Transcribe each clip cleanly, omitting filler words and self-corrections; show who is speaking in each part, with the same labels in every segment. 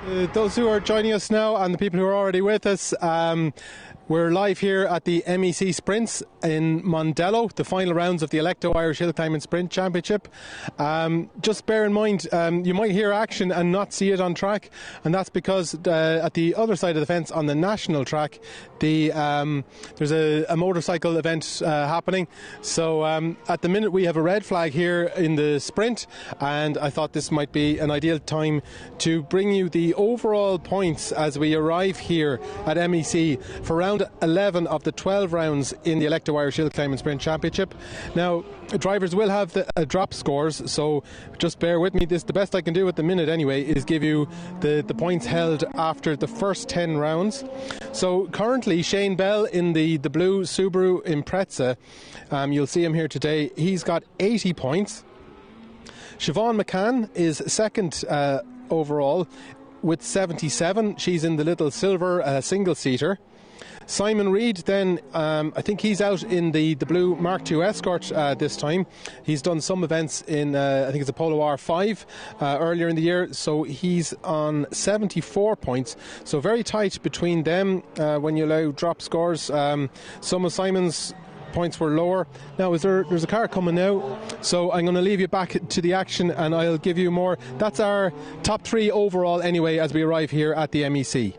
Speaker 1: Those who are joining us now and the people who are already with us, we're live here at the MEC Sprints in Mondello, the final rounds of the Alekto Irish Hillclimb and Sprint Championship. Just bear in mind, you might hear action and not see it on track, and that's because at the other side of the fence on the national track, there's a motorcycle event happening. So at the minute we have a red flag here in the sprint, and I thought this might be an ideal time to bring you the overall points as we arrive here at MEC for round 11 of the 12 rounds in the Alekto Irish Hillclimb and Sprint Championship. Now, drivers will have the drop scores, so just bear with me. The best I can do at the minute anyway is give you the points held after the first 10 rounds. So currently Shane Bell in the blue Subaru Impreza, you'll see him here today, he's got 80 points. Siobhan McCann is second overall with 77. She's in the little silver single-seater. Simon Reid then, I think he's out in the blue Mark II Escort this time. He's done some events in, I think it's a Polo R5 earlier in the year, so he's on 74 points. So very tight between them when you allow drop scores. Some of Simon's points were lower. Now, there's a car coming now, so I'm going to leave you back to the action and I'll give you more. That's our top three overall anyway as we arrive here at the MEC.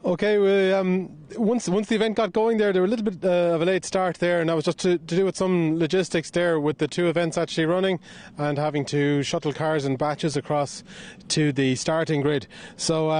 Speaker 1: Okay, we, once the event got going there were a little bit of a late start there, and that was just to do with some logistics there with the two events actually running and having to shuttle cars and batches across to the starting grid. So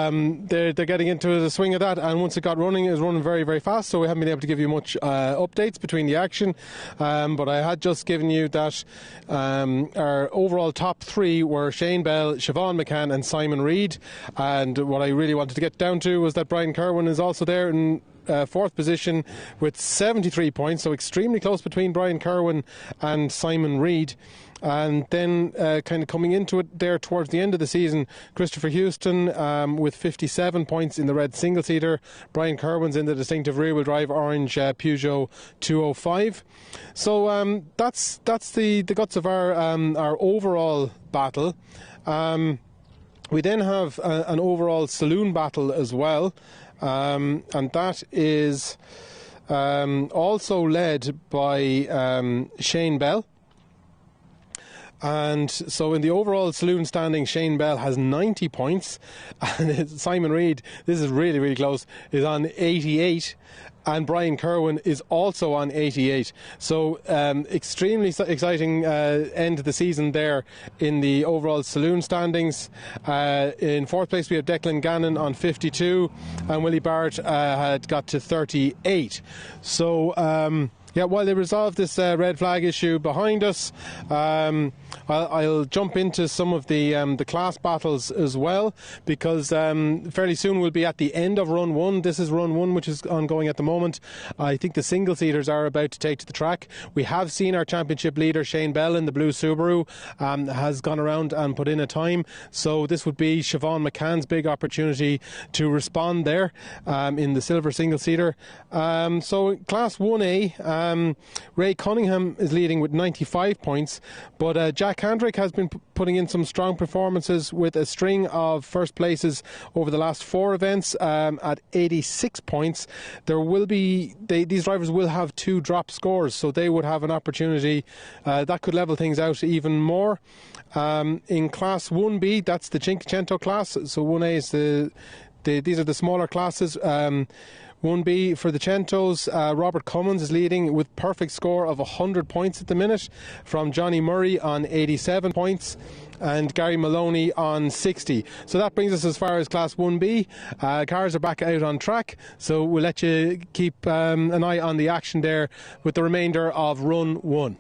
Speaker 1: they're getting into the swing of that, and once it got running, it was running very, very fast, so we haven't been able to give you much updates between the action, but I had just given you that our overall top three were Shane Bell, Siobhan McCann and Simon Reid, and what I really wanted to get down to was that Brian Kerwin is also there in fourth position with 73 points, so extremely close between Brian Kerwin and Simon Reid. And then kind of coming into it there towards the end of the season, Christopher Houston with 57 points in the red single-seater. Brian Kerwin's in the distinctive rear-wheel drive orange Peugeot 205. So that's the guts of our overall battle. We then have an overall saloon battle as well, and that is also led by Shane Bell. And so in the overall saloon standing, Shane Bell has 90 points, and Simon Reid, this is really, really close, is on 88. And Brian Kerwin is also on 88. So extremely exciting end of the season there in the overall saloon standings. In fourth place we have Declan Gannon on 52, and Willie Barrett had got to 38. So yeah, while they resolve this red flag issue behind us, I'll jump into some of the class battles as well, because fairly soon we'll be at the end of Run 1. This is Run 1, which is ongoing at the moment. I think the single-seaters are about to take to the track. We have seen our championship leader, Shane Bell, in the blue Subaru, has gone around and put in a time. So this would be Siobhan McCann's big opportunity to respond there in the silver single-seater. So Class 1A, Ray Cunningham is leading with 95 points, but Jack Handrick has been putting in some strong performances with a string of first places over the last 4 events at 86 points. There will be these drivers will have 2 drop scores, so they would have an opportunity that could level things out even more. In Class 1B, that's the Cinquecento class, so 1A is these are the smaller classes. 1B for the Centos, Robert Cummins is leading with perfect score of 100 points at the minute from Johnny Murray on 87 points and Gary Maloney on 60. So that brings us as far as Class 1B. Cars are back out on track, so we'll let you keep an eye on the action there with the remainder of Run 1.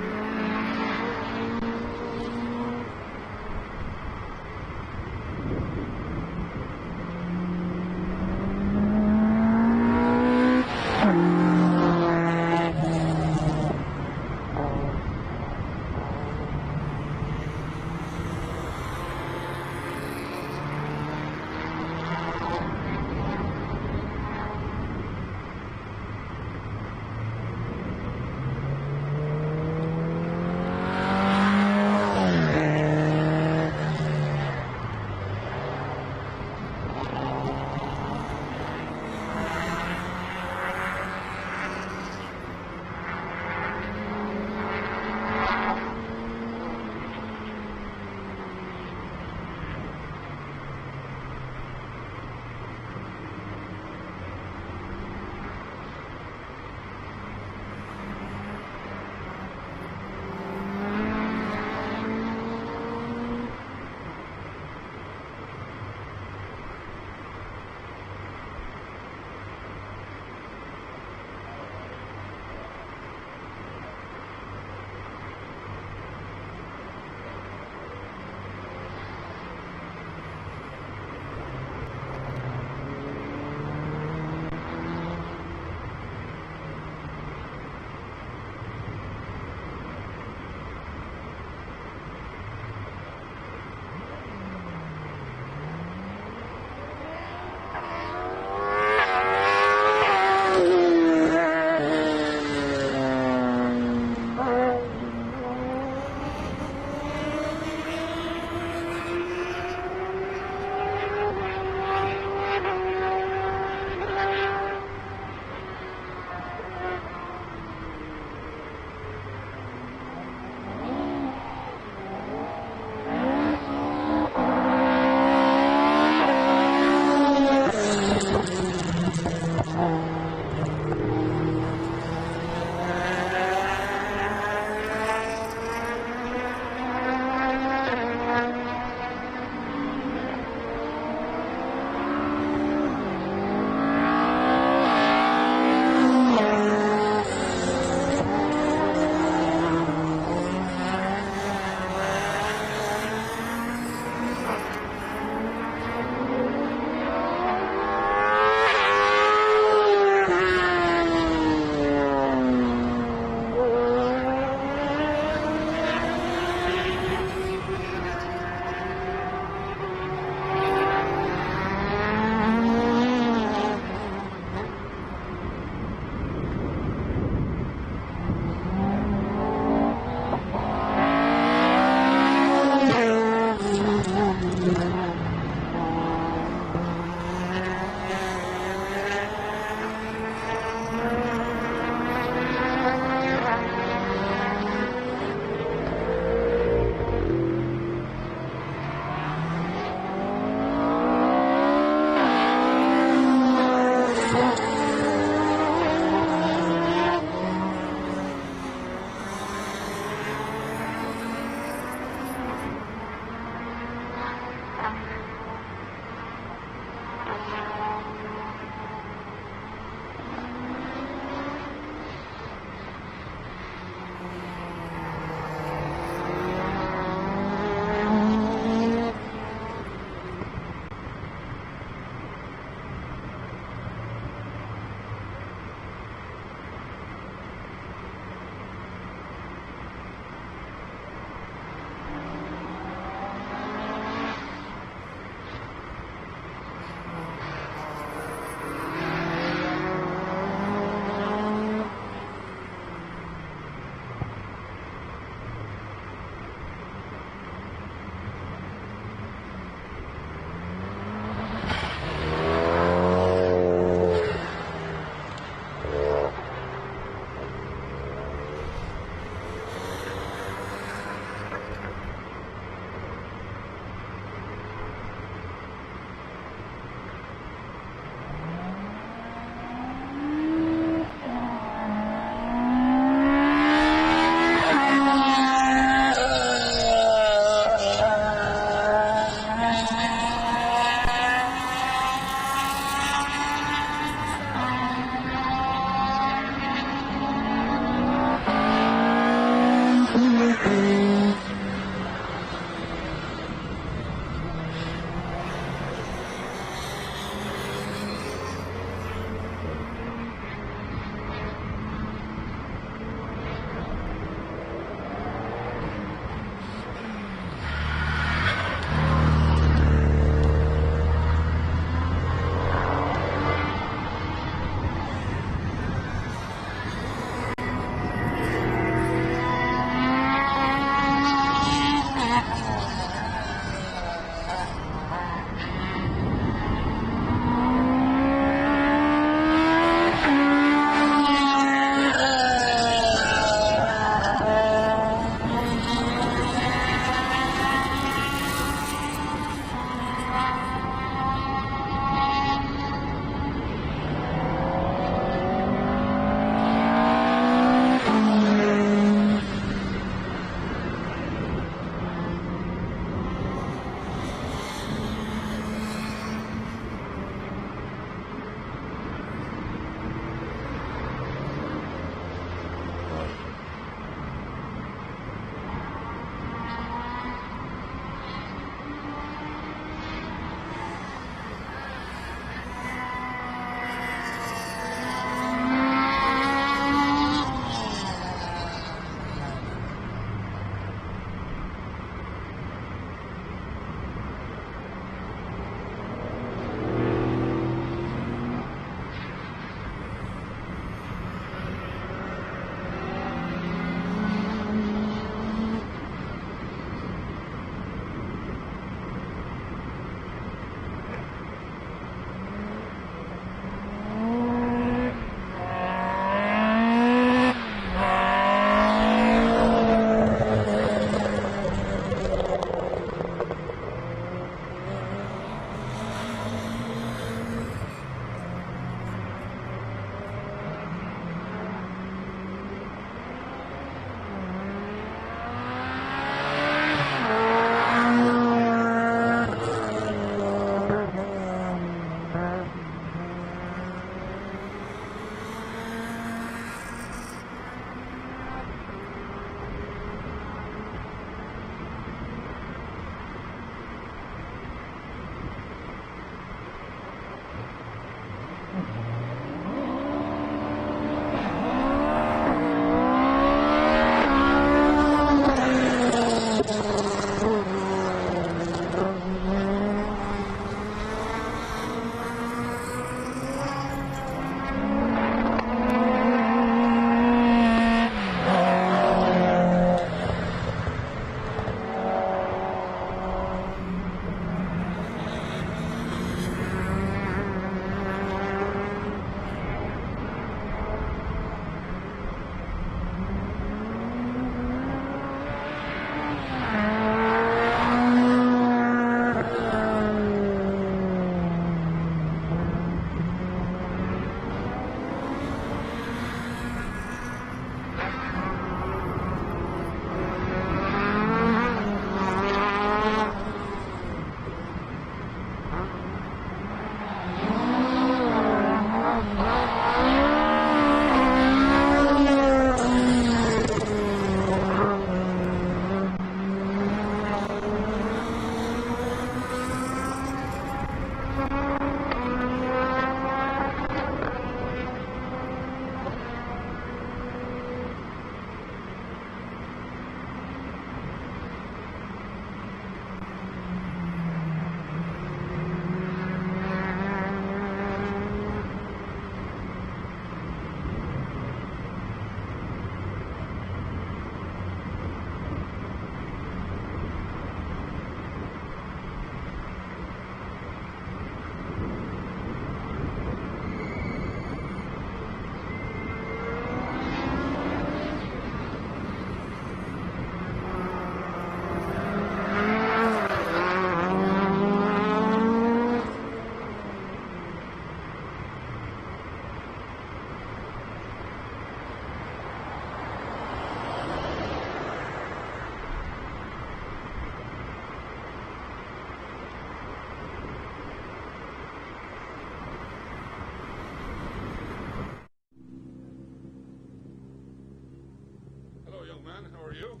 Speaker 2: how are you?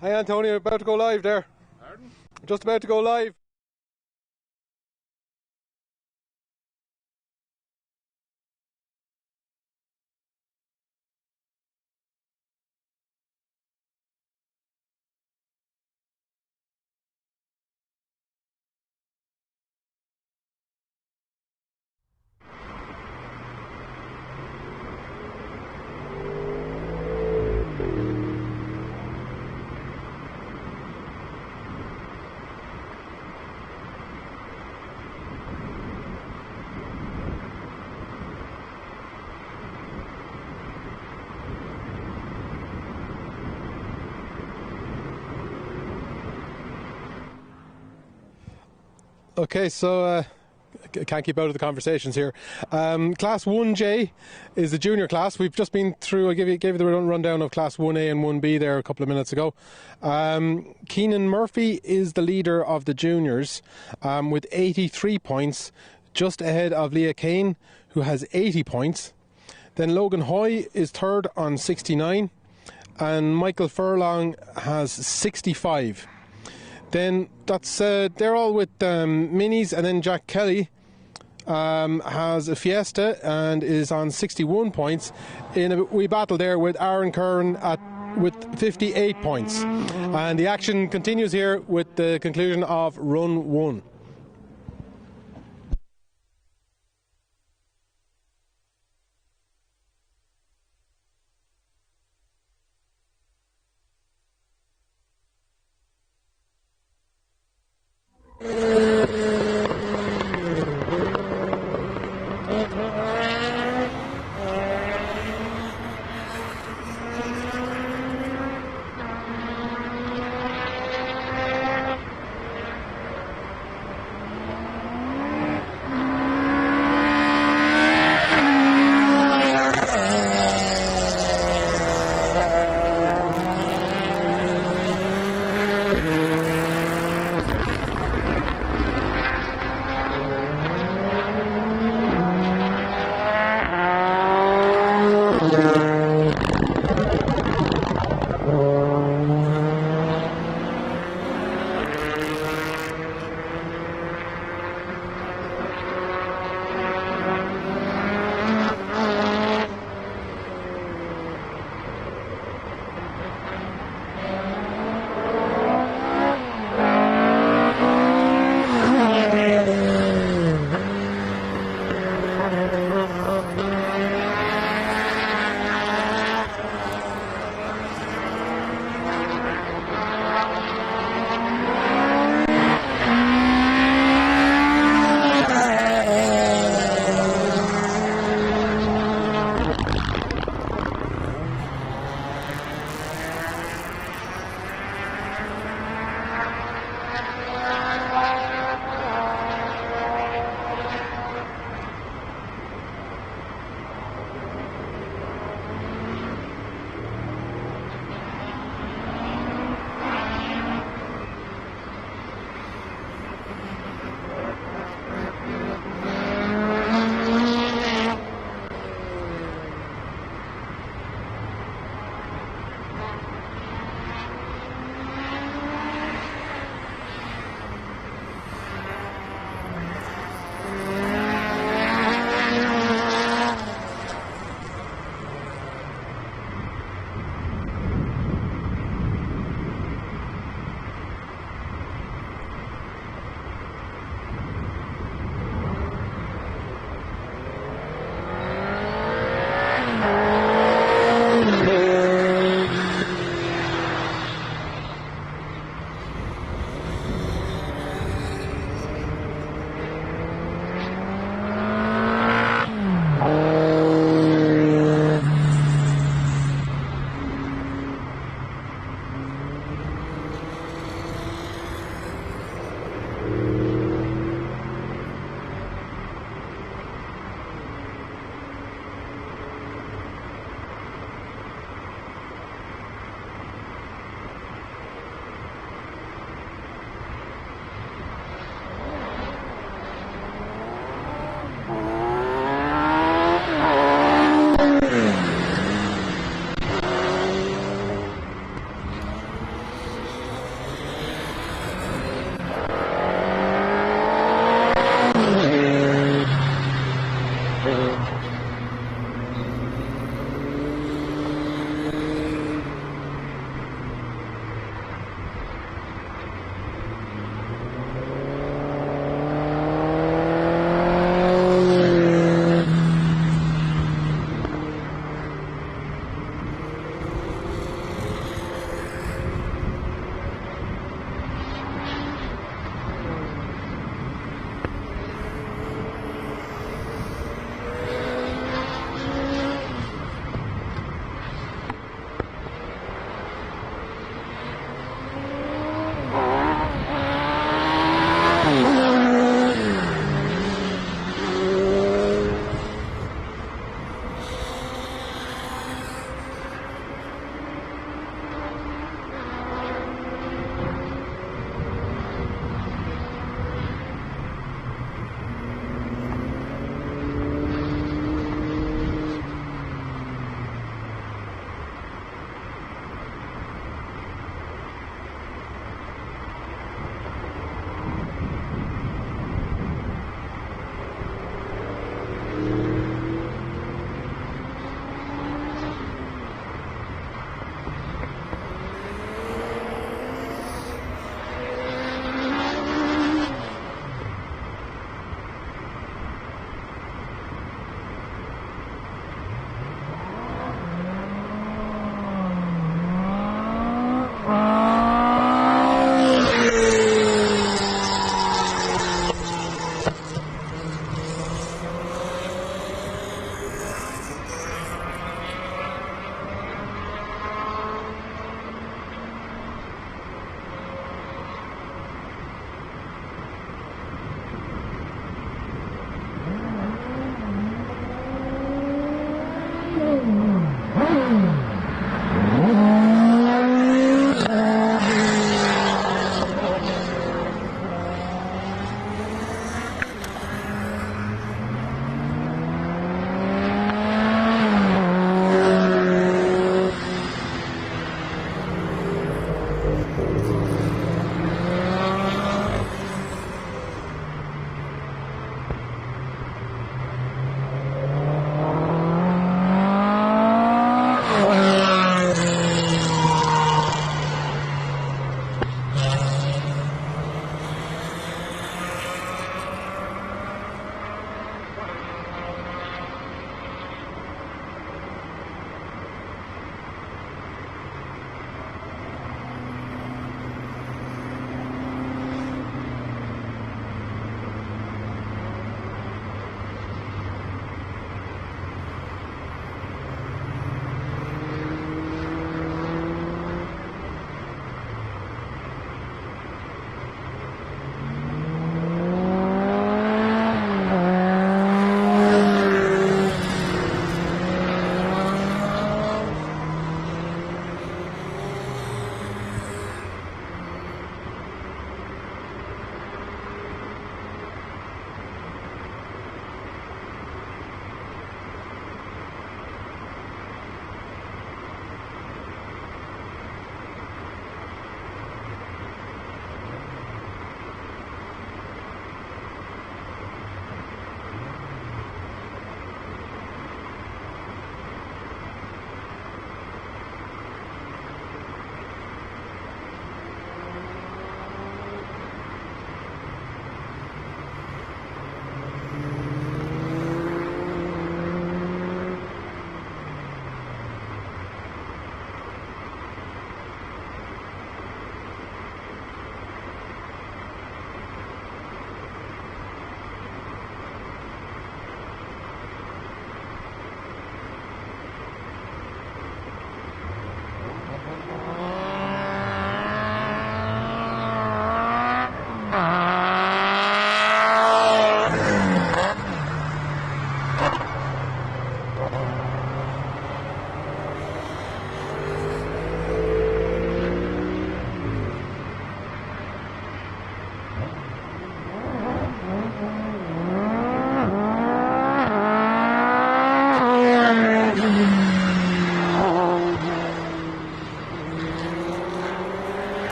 Speaker 1: Hi Antonio, we're about to go live there.
Speaker 2: Pardon?
Speaker 1: We're just about to go live. Okay, so can't keep out of the conversations here. Class 1J is the junior class. We've just been through, I gave you the rundown of Class 1A and 1B there a couple of minutes ago. Keenan Murphy is the leader of the juniors with 83 points, just ahead of Leah Kane, who has 80 points. Then Logan Hoy is third on 69, and Michael Furlong has 65. Then that's they're all with minis, and then Jack Kelly has a Fiesta and is on 61 points in a wee battle there with Aaron Curran with 58 points. And the action continues here with the conclusion of run 1.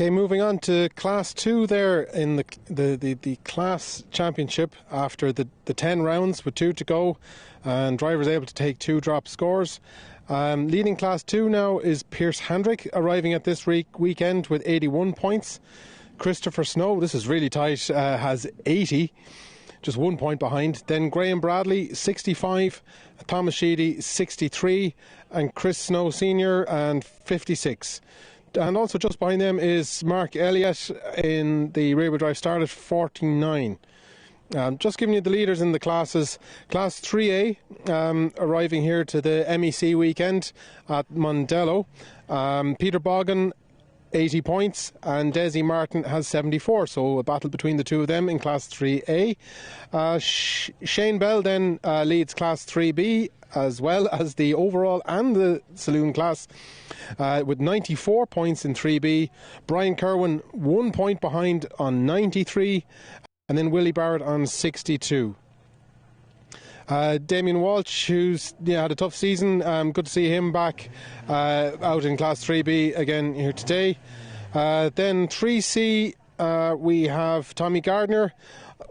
Speaker 1: Okay, moving on to Class 2 there in the Class Championship after the 10 rounds with 2 to go, and drivers able to take 2 drop scores. Leading Class 2 now is Pierce Handrick, arriving at this weekend with 81 points. Christopher Snow, this is really tight, has 80, just 1 point behind. Then Graham Bradley, 65, Thomas Sheedy, 63, and Chris Snow Sr. and 56. And also just behind them is Mark Elliott in the rear-wheel drive start at 49. Just giving you the leaders in the classes. Class 3A arriving here to the MEC weekend at Mondello. Peter Bogan 80 points, and Desi Martin has 74, so a battle between the two of them in Class 3A. Shane Bell then leads Class 3B, as well as the overall and the saloon class, with 94 points in 3B. Brian Kerwin 1 point behind on 93, and then Willie Barrett on 62. Damien Walsh, who's had a tough season, good to see him back out in Class 3B again here today. Then 3C, we have Tommy Gardner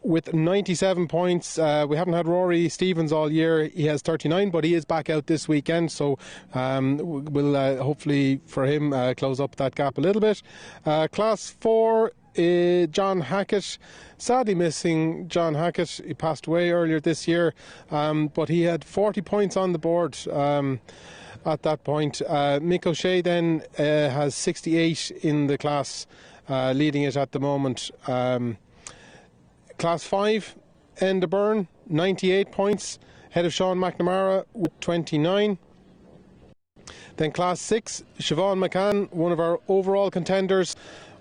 Speaker 1: with 97 points. We haven't had Rory Stevens all year. He has 39, but he is back out this weekend, so we'll hopefully for him close up that gap a little bit. Class 4, John Hackett. Sadly missing John Hackett. He passed away earlier this year, but he had 40 points on the board at that point. Mick O'Shea then has 68 in the class, leading it at the moment. Class 5, Enda Byrne, 98 points, ahead of Sean McNamara with 29. Then Class 6, Siobhan McCann, one of our overall contenders,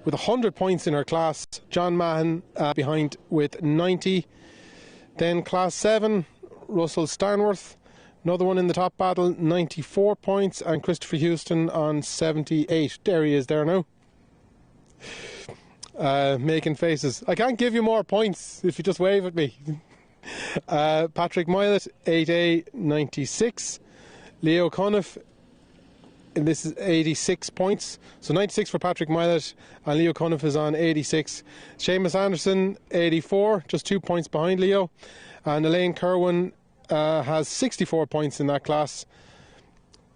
Speaker 1: with 100 points in her class. John Mahan behind with 90. Then Class 7, Russell Stanworth, another one in the top battle, 94 points, and Christopher Houston on 78. There he is there now, making faces. I can't give you more points if you just wave at me. Patrick Moylett, 8A, 96. Leo Cuniff, and this is 86 points, so 96 for Patrick Moylett, and Leo Cuniff is on 86. Seamus Anderson, 84, just 2 points behind Leo, and Elaine Kerwin has 64 points in that class,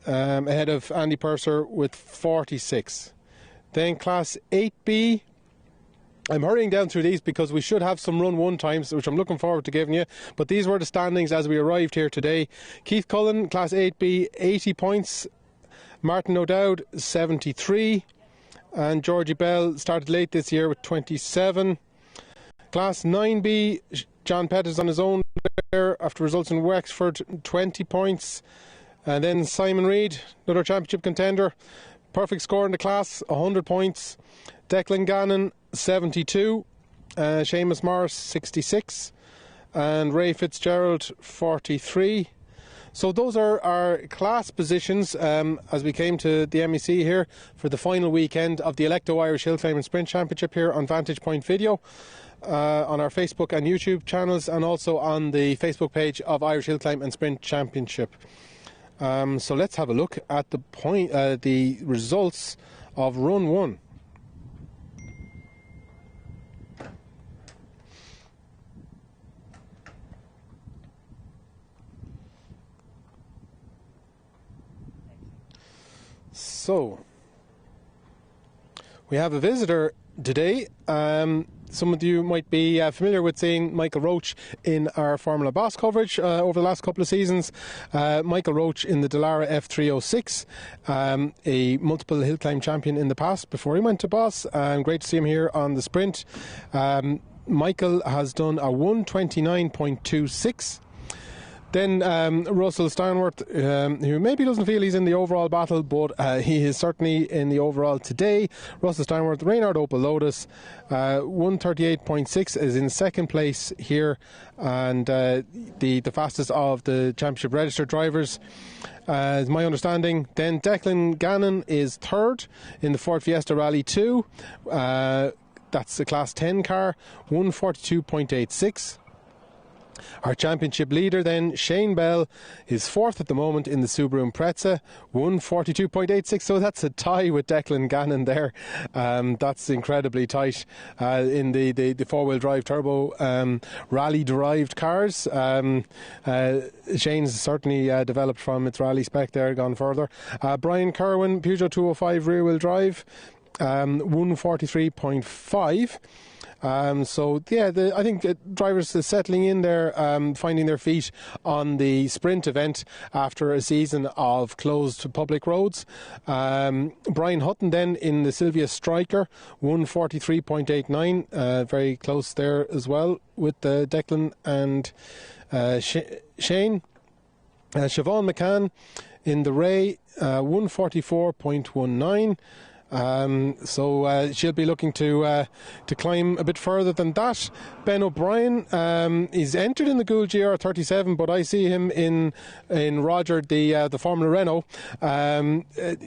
Speaker 1: ahead of Andy Purser with 46. Then Class 8B, I'm hurrying down through these because we should have some run one times, which I'm looking forward to giving you, but these were the standings as we arrived here today. Keith Cullen, Class 8B, 80 points. Martin O'Dowd, 73, and Georgie Bell started late this year with 27. Class 9B, John Pett is on his own there after results in Wexford, 20 points. And then Simon Reid, another championship contender, perfect score in the class, 100 points. Declan Gannon, 72. Seamus Morris, 66. And Ray Fitzgerald, 43. So those are our class positions as we came to the MEC here for the final weekend of the Alekto Irish Hillclimb and Sprint Championship here on Vantage Point Video, on our Facebook and YouTube channels, and also on the Facebook page of Irish Hillclimb and Sprint Championship. So let's have a look at the results of Run 1. So, we have a visitor today. Some of you might be familiar with seeing Michael Roach in our Formula Boss coverage over the last couple of seasons. Michael Roach in the Dallara F306, a multiple hill climb champion in the past before he went to Boss, and great to see him here on the sprint. Michael has done a 1:29.26. Then Russell Stanworth, who maybe doesn't feel he's in the overall battle, but he is certainly in the overall today. Russell Stanworth, Reynard Opel Lotus, 1:38.6 is in second place here, and the fastest of the championship registered drivers, is my understanding. Then Declan Gannon is third in the Ford Fiesta Rally 2. That's the Class 10 car, 1:42.86. Our championship leader then, Shane Bell, is fourth at the moment in the Subaru Impreza, 1:42.86, so that's a tie with Declan Gannon there. That's incredibly tight in the four-wheel drive turbo rally-derived cars. Shane's certainly developed from its rally spec there, gone further. Brian Kerwin, Peugeot 205 rear-wheel drive, 1:43.5. So yeah, I think drivers are settling in there, finding their feet on the sprint event after a season of closed public roads. Brian Hutton then in the Sylvia Striker, 1:43.89, very close there as well with Declan and Shane. Siobhan McCann in the Ray, 1:44.19. So she'll be looking to climb a bit further than that. Ben O'Brien is entered in the Gould GR 37, but I see him in Roger, the Formula Renault.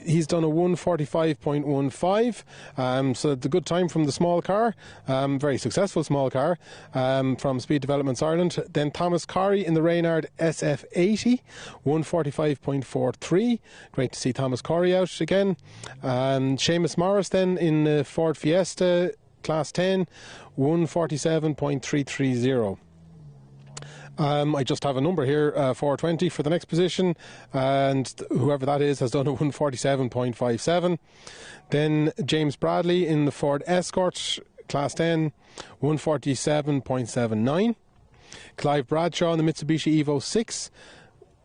Speaker 1: He's done a 1:45.15, so it's a good time from the small car, very successful small car, from Speed Developments Ireland. Then Thomas Corry in the Reynard SF80, 1:45.43. Great to see Thomas Corry out again. Seamus Morris then in the Ford Fiesta Class 10, 1:47.330. I just have a number here, 420 for the next position, and whoever that is has done a 1:47.57. Then James Bradley in the Ford Escort Class 10, 1:47.79. Clive Bradshaw in the Mitsubishi Evo 6,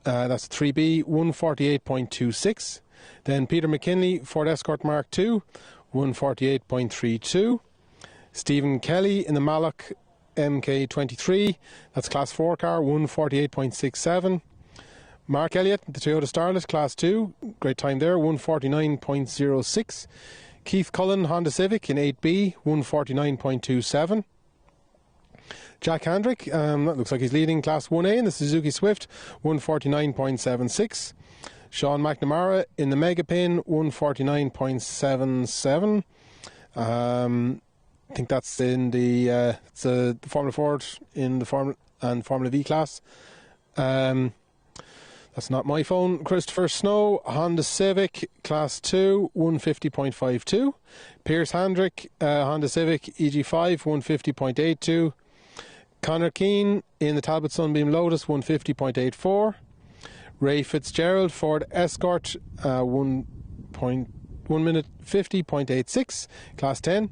Speaker 1: that's 3B, 1:48.26. Then Peter McKinley, Ford Escort Mark II, 1:48.32. Stephen Kelly in the Malloch MK23, that's Class 4 car, 1:48.67. Mark Elliott, the Toyota Starlet, Class 2, great time there, 1:49.06. Keith Cullen, Honda Civic in 8B, 1:49.27. Jack Handrick, that looks like he's leading Class 1A in the Suzuki Swift, 1:49.76. Sean McNamara in the Megapin, 1:49.77. I think that's in the Formula Ford in the Formula V class. That's not my phone. Christopher Snow, Honda Civic, Class 2, 1:50.52. Pierce Handrick, Honda Civic, EG5, 1:50.82. Connor Keane in the Talbot Sunbeam Lotus, 1:50.84. Ray Fitzgerald, Ford Escort, 1:50.86, 50.86, Class 10.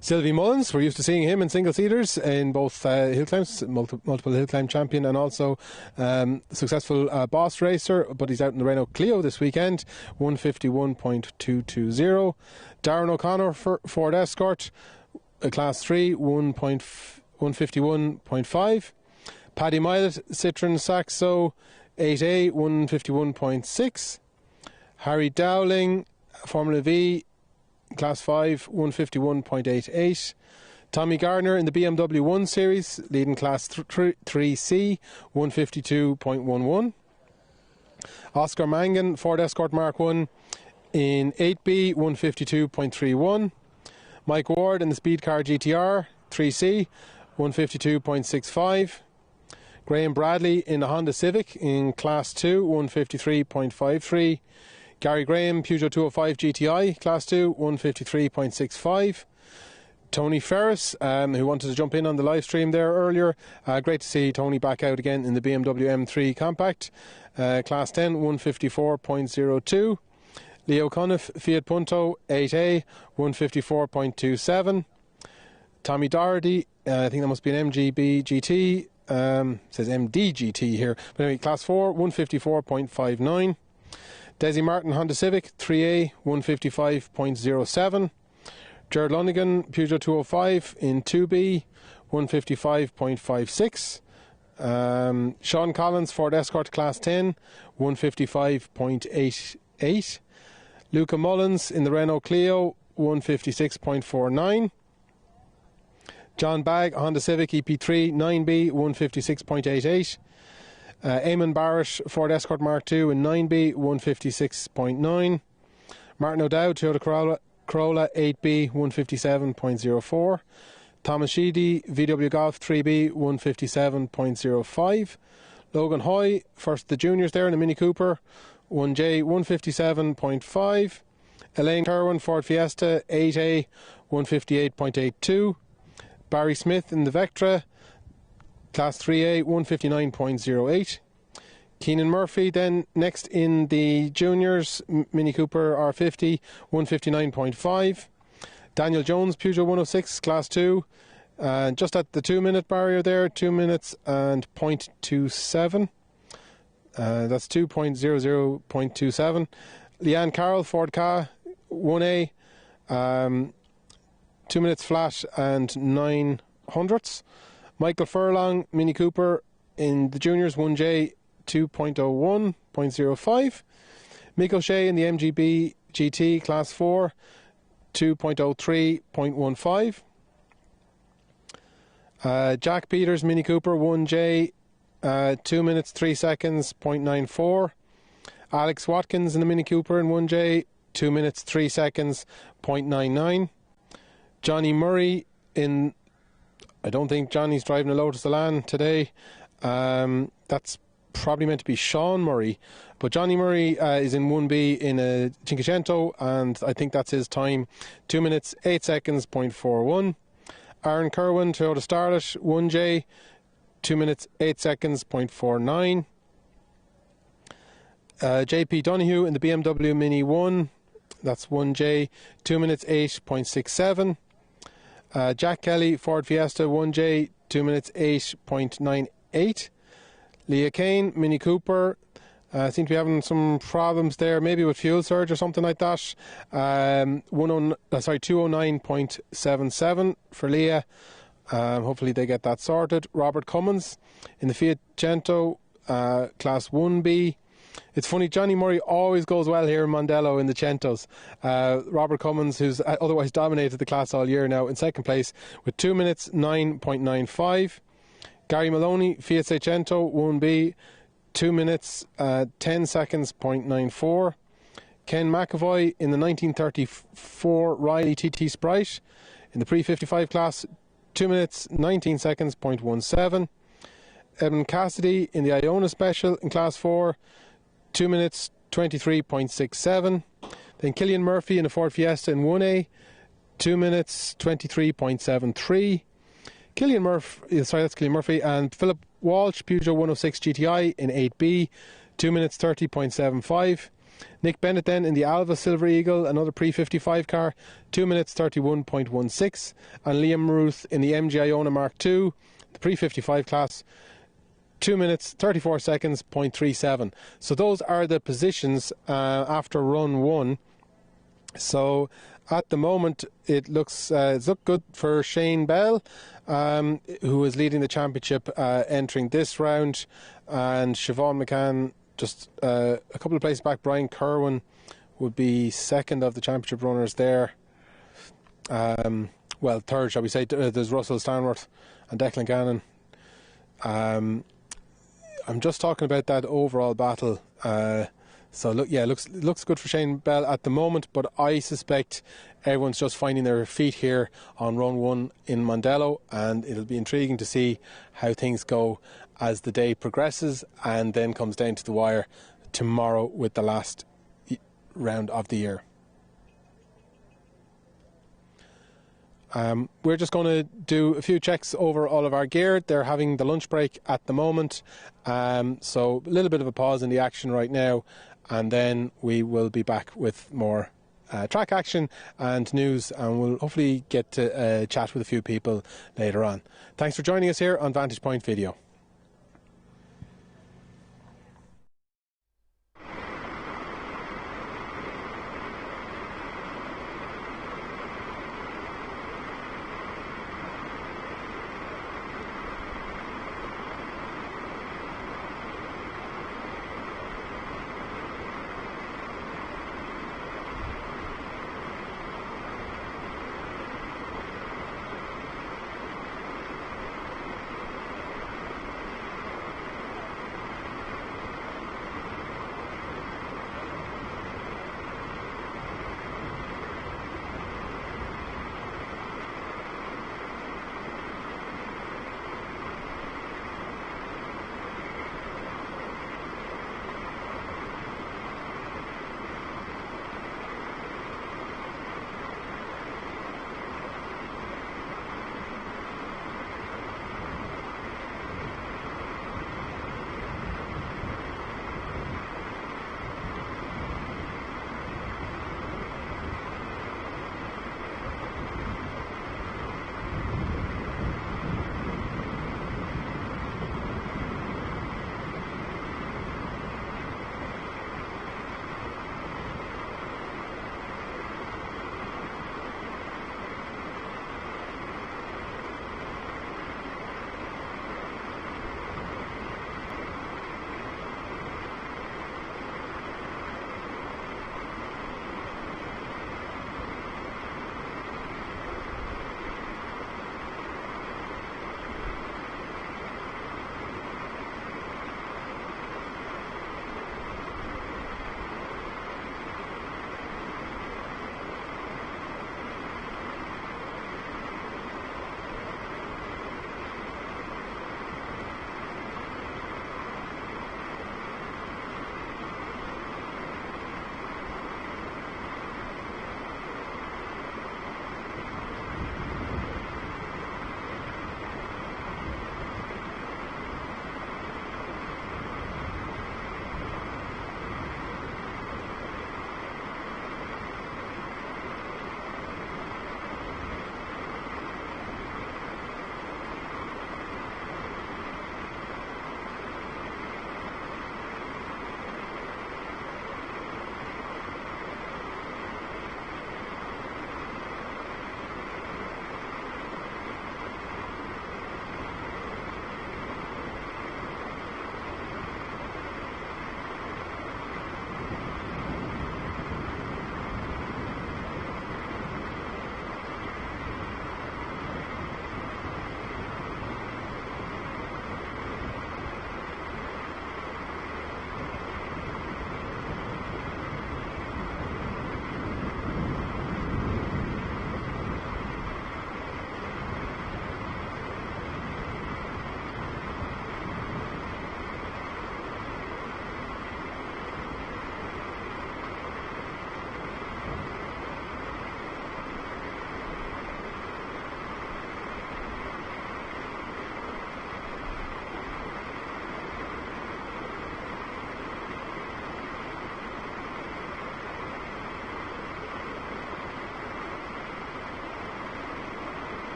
Speaker 1: Sylvie Mullins, we're used to seeing him in single-seaters in both Hillclimbs, multiple Hillclimb champion and also successful boss racer, but he's out in the Renault Clio this weekend, 1:51.220. Darren O'Connor, Ford Escort, Class 3, 1:51.5. Paddy Milet, Citroen Saxo, 8A, 1:51.6. Harry Dowling, Formula V, Class 5, 1:51.88. Tommy Gardner in the BMW 1 Series, leading Class 3C, 1:52.11. Oscar Mangan, Ford Escort Mark 1 in 8B, 1:52.31. Mike Ward in the Speed Car GTR 3C, 1:52.65. Graham Bradley in the Honda Civic in Class 2, 1:53.53. Gary Graham, Peugeot 205 GTI, Class 2, 1:53.65. Tony Ferris, who wanted to jump in on the live stream there earlier. Great to see Tony back out again in the BMW M3 Compact. Class 10, 1:54.02. Leo Cuniff, Fiat Punto, 8A, 1:54.27. Tommy Doherty, I think that must be an MGB GT. Says MDGT here. But anyway, Class 4, 1:54.59. Desi Martin, Honda Civic, 3A, 1:55.07. Jared Lunigan, Peugeot 205 in 2B, 1:55.56. Sean Collins, Ford Escort Class 10, 1:55.88. Luca Mullins in the Renault Clio, 1:56.49. John Bagg, Honda Civic EP3, 9B, 1:56.88. Eamon Barrett, Ford Escort Mark II in 9B, 1:56.9. Martin O'Dowd, Toyota Corolla 8B, 1:57.04. Thomas Sheedy, VW Golf 3B, 1:57.05. Logan Hoy, first the juniors there in the Mini Cooper, 1J, 1:57.5. Elaine Kerwin, Ford Fiesta 8A, 1:58.82. Barry Smith in the Vectra, Class 3A, 1:59.08. Keenan Murphy then next in the juniors, Mini Cooper R50, 1:59.5. Daniel Jones, Peugeot 106, Class 2, just at the 2-minute barrier there, 2 minutes and 0.27. That's 2.00.27. Leanne Carroll, Ford Ka, 1A, 2 minutes flat and 9 hundredths. Michael Furlong, Mini Cooper in the juniors, 1J, 2.01.05. Mick O'Shea in the MGB GT Class 4, 2.03.15. Jack Peters Mini Cooper 1J, 2 minutes 3 seconds 0.94. Alex Watkins in the Mini Cooper in 1J, 2 minutes 3 seconds 0.99. Johnny Murray in, I don't think Johnny's driving a Lotus Elan today. That's probably meant to be Sean Murray, but Johnny Murray is in 1B in a Cinquecento, and I think that's his time, 2 minutes 8 seconds 0.41. Aaron Kerwin, Toyota Starlet 1J, 2 minutes 8 seconds 0.49. JP Donahue in the BMW Mini 1, that's 1J, 2 minutes 8.67. Jack Kelly Ford Fiesta 1J, 2 minutes 8.98. Leah Kane Mini Cooper, seem to be having some problems there, maybe with fuel surge or something like that. 209.77 for Leah. Hopefully they get that sorted. Robert Cummins in the Fiat Cento, Class 1B. It's funny, Johnny Murray always goes well here in Mondello in the Centos. Robert Cummins, who's otherwise dominated the class all year, now in second place with 2 minutes 9.95. Gary Maloney, Fiat Seicento 1B, 2 minutes 10 seconds 0.94. Ken McAvoy in the 1934 Riley TT Sprite in the pre-55 class, 2 minutes 19 seconds 0.17. Evan Cassidy in the Iona Special in class 4, 2 minutes 23.67. Then Killian Murphy in the Ford Fiesta in 1A, 2 minutes 23.73. Killian Murphy, and Philip Walsh, Peugeot 106 GTI in 8B, 2 minutes 30.75. Nick Bennett then in the Alva Silver Eagle, another pre-55 car, 2 minutes 31.16. And Liam Ruth in the MG Iona Mark II, the pre-55 class, 2 minutes 34 seconds 0.37. So those are the positions after run 1. So at the moment it's looked good for Shane Bell, who is leading the championship entering this round, and Siobhan McCann just a couple of places back. Brian Kerwin would be second of the championship runners there. Well, third, shall we say. There's Russell Stanworth and Declan Gannon. I'm just talking about that overall battle. So look, yeah, looks good for Shane Bell at the moment, but I suspect everyone's just finding their feet here on run 1 in Mondello, and it'll be intriguing to see how things go as the day progresses and then comes down to the wire tomorrow with the last round of the year. We're just going to do a few checks over all of our gear. They're having the lunch break at the moment, so a little bit of a pause in the action right now, and then we will be back with more track action and news, and we'll hopefully get to chat with a few people later on. Thanks for joining us here on Vantage Point Video.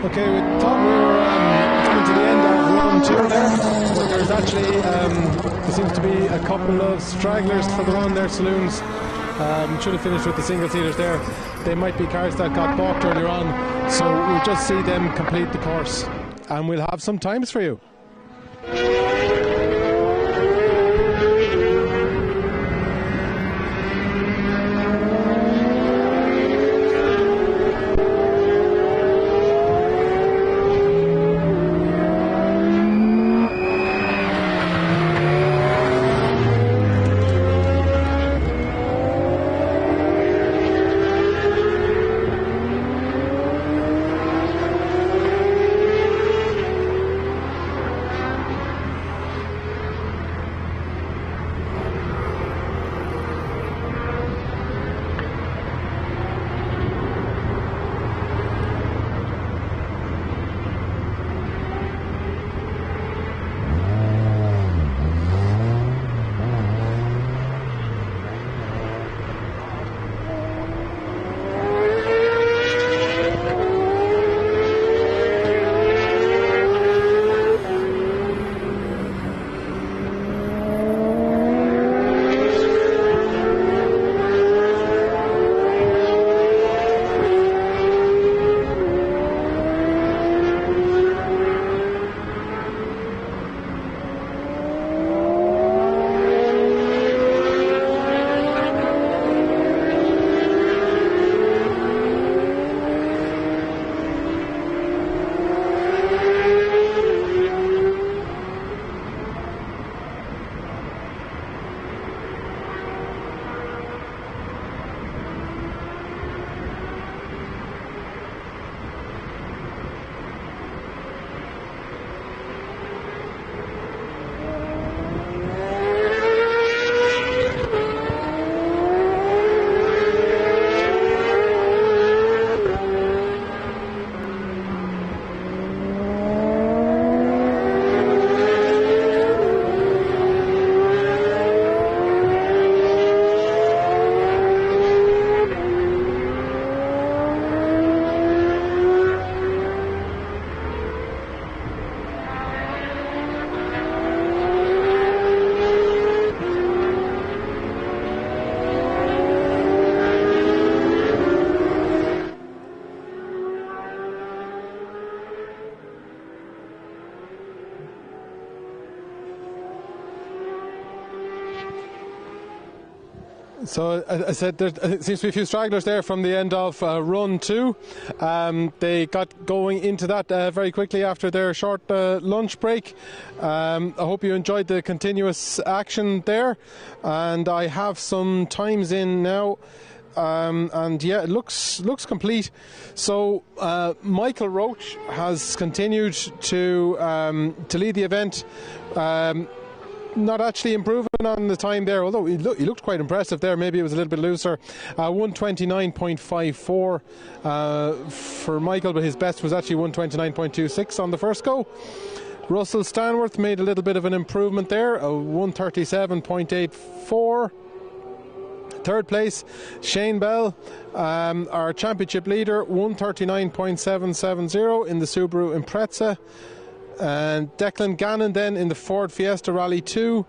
Speaker 1: Okay, we thought we were coming to the end of run 2 there, but there's actually, there seems to be a couple of stragglers further on their saloons. Should have finished with the single seaters there. They might be cars that got balked earlier on, so we'll just see them complete the course, and we'll have some times for you. So I said there seems to be a few stragglers there from the end of run 2. They got going into that very quickly after their short lunch break. I hope you enjoyed the continuous action there, and I have some times in now. And yeah, it looks complete. So Michael Roach has continued to lead the event. Not actually improving on the time there, although he looked quite impressive there. Maybe it was a little bit looser. 129.54 for Michael, but his best was actually 129.26 on the first go. Russell Stanworth made a little bit of an improvement there, 137.84. Third place, Shane Bell, our championship leader, 139.770 in the Subaru Impreza. And Declan Gannon then in the Ford Fiesta Rally 2,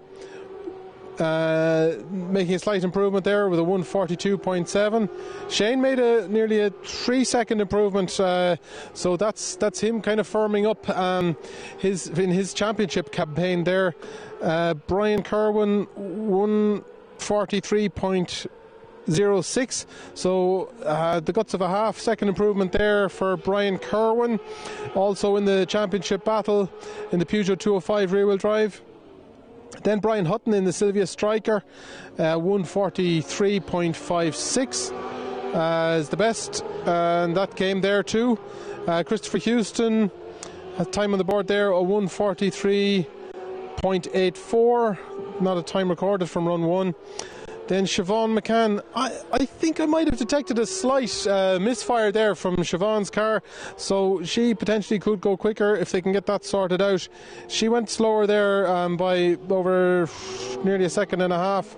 Speaker 1: making a slight improvement there with a 142.7. Shane made nearly a 3-second improvement, so that's him kind of firming up in his championship campaign there. Brian Kerwin 143.06, so the guts of a half-second improvement there for Brian Kerwin. Also in the championship battle in the Peugeot 205 rear-wheel drive. Then Brian Hutton in the Silvia Striker, 143.56 is the best, and that came there too. Christopher Houston has time on the board there, a 143.84, not a time recorded from run 1. Then Siobhan McCann, I think I might have detected a slight misfire there from Siobhan's car, so she potentially could go quicker if they can get that sorted out. She went slower there by over nearly a second and a half.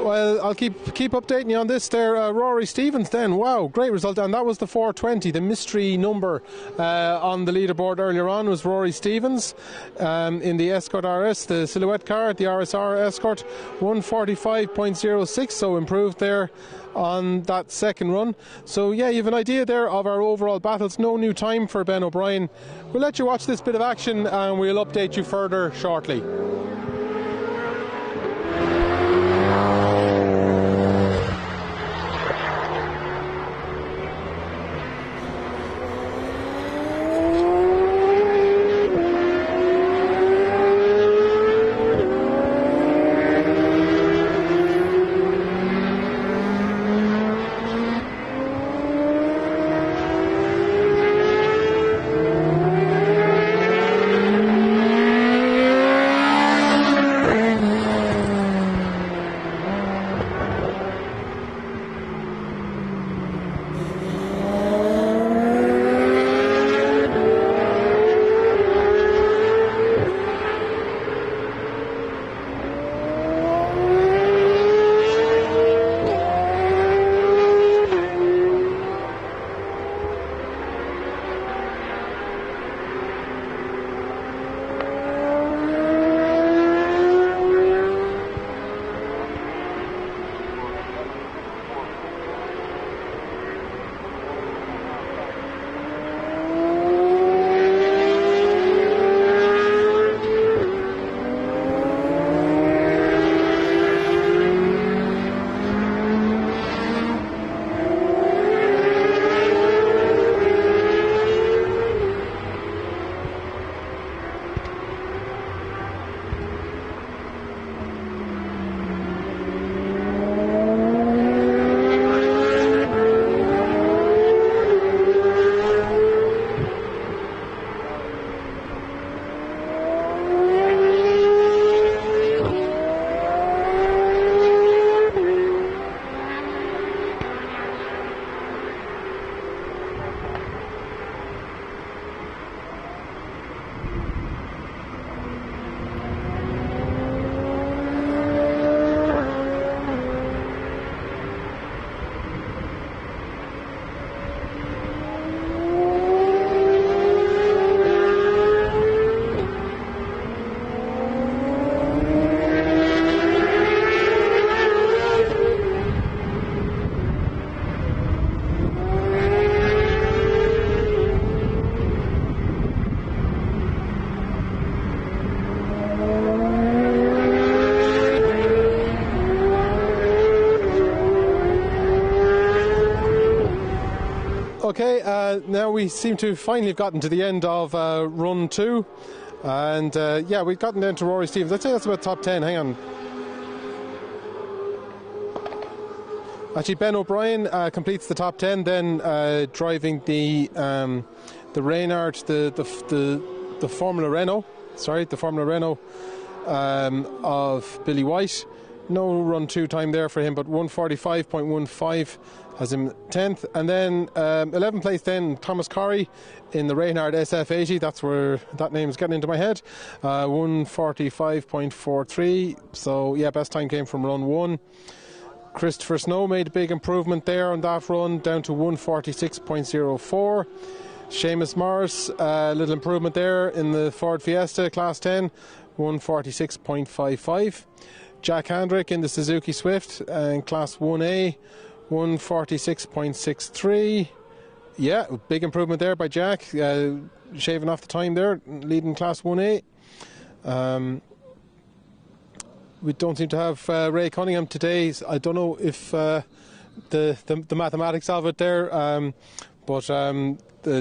Speaker 1: Well, I'll keep updating you on this there. Rory Stevens then, wow, great result. And that was the 420, the mystery number on the leaderboard earlier on was Rory Stevens in the Escort RS, the Silhouette car, the RSR Escort, 145.06, so improved there on that second run. So yeah, you have an idea there of our overall battles. No new time for Ben O'Brien. We'll let you watch this bit of action and we'll update you further shortly. Okay, now we seem to finally have gotten to the end of run 2. And yeah, we've gotten down to Rory Stevens. I'd say that's about top 10. Hang on. Actually, Ben O'Brien completes the top 10, then driving the Reynard, the Formula Renault. Sorry, the Formula Renault of Billy White. No run 2 time there for him, but 145.15 has him 10th. And then 11th place then Thomas Corrie in the Reynard SF80. That's where that name's getting into my head. 145.43. So yeah, best time came from run 1. Christopher Snow made a big improvement there on that run, down to 146.04. Seamus Morris, a little improvement there in the Ford Fiesta Class 10, 146.55. Jack Handrick in the Suzuki Swift in Class 1A, 146.63. Yeah, big improvement there by Jack, shaving off the time there, leading Class 1A. We don't seem to have Ray Cunningham today. I don't know if the mathematics of it there, but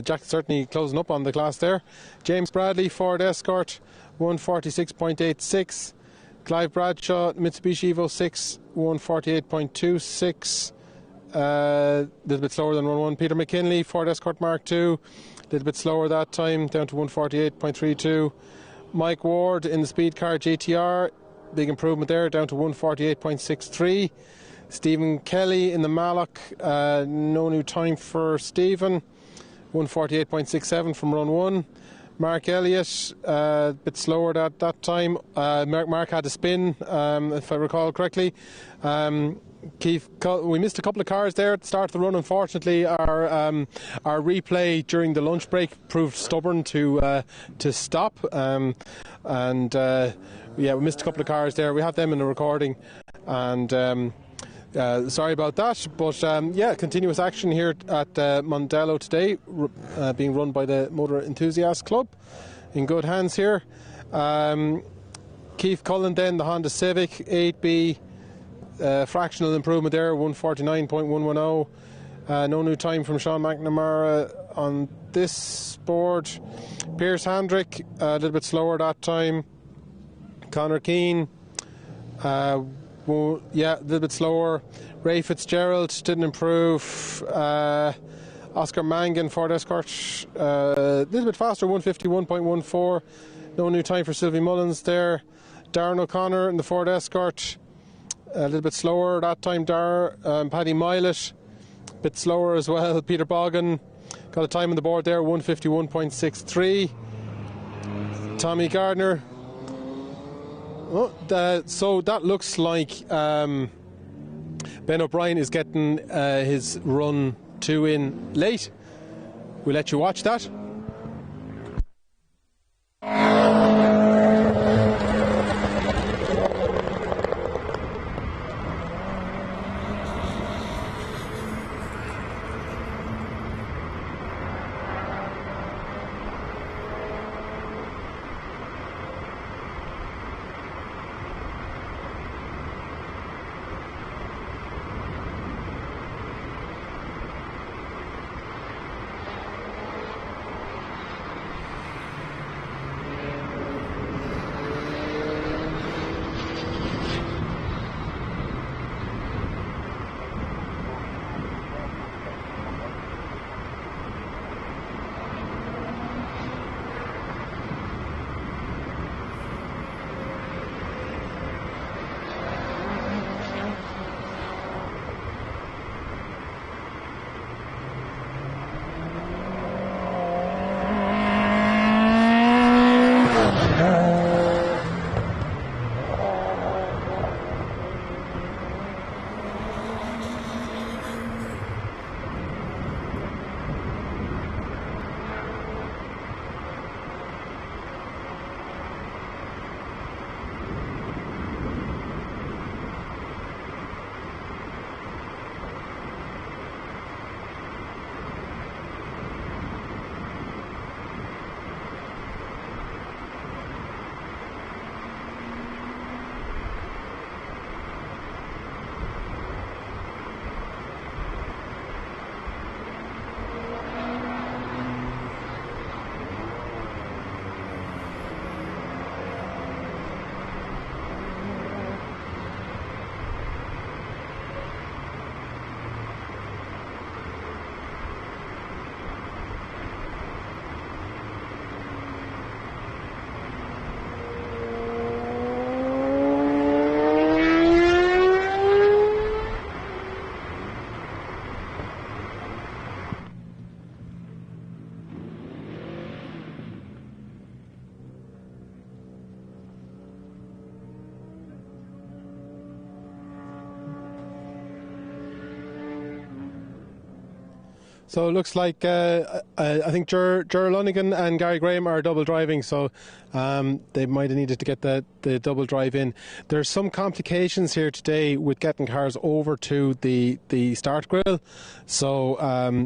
Speaker 1: Jack's certainly closing up on the class there. James Bradley, Ford Escort, 146.86. Clive Bradshaw, Mitsubishi Evo 6, 148.26. A little bit slower than run 1. Peter McKinley, Ford Escort Mark II, a little bit slower that time, down to 148.32. Mike Ward in the Speed Car GTR, big improvement there, down to 148.63. Stephen Kelly in the Malloch, no new time for Stephen, 148.67 from run 1. Mark Elliott, a bit slower at that time. Mark had a spin, if I recall correctly. We missed a couple of cars there at the start of the run. Unfortunately, our replay during the lunch break proved stubborn to stop, we missed a couple of cars there. We have them in the recording, and sorry about that. But continuous action here at Mondello today, being run by the Motor Enthusiast Club, in good hands here. Keith Cullen then, the Honda Civic 8B. Fractional improvement there, 149.110. No new time from Sean McNamara on this board. Pierce Handrick, a little bit slower that time. Connor Keane, a little bit slower. Ray Fitzgerald didn't improve. Oscar Mangan, Ford Escort, a little bit faster, 151.14. No new time for Sylvie Mullins there. Darren O'Connor in the Ford Escort, a little bit slower that time. Paddy Milet, a bit slower as well. Peter Bogan got a time on the board there, 151.63. Tommy Gardner. So that looks like Ben O'Brien is getting his run 2 in late. We'll let you watch that. So it looks like I think Ger Lunigan and Gary Graham are double driving, so they might have needed to get the double drive in. There's some complications here today with getting cars over to the start grill, so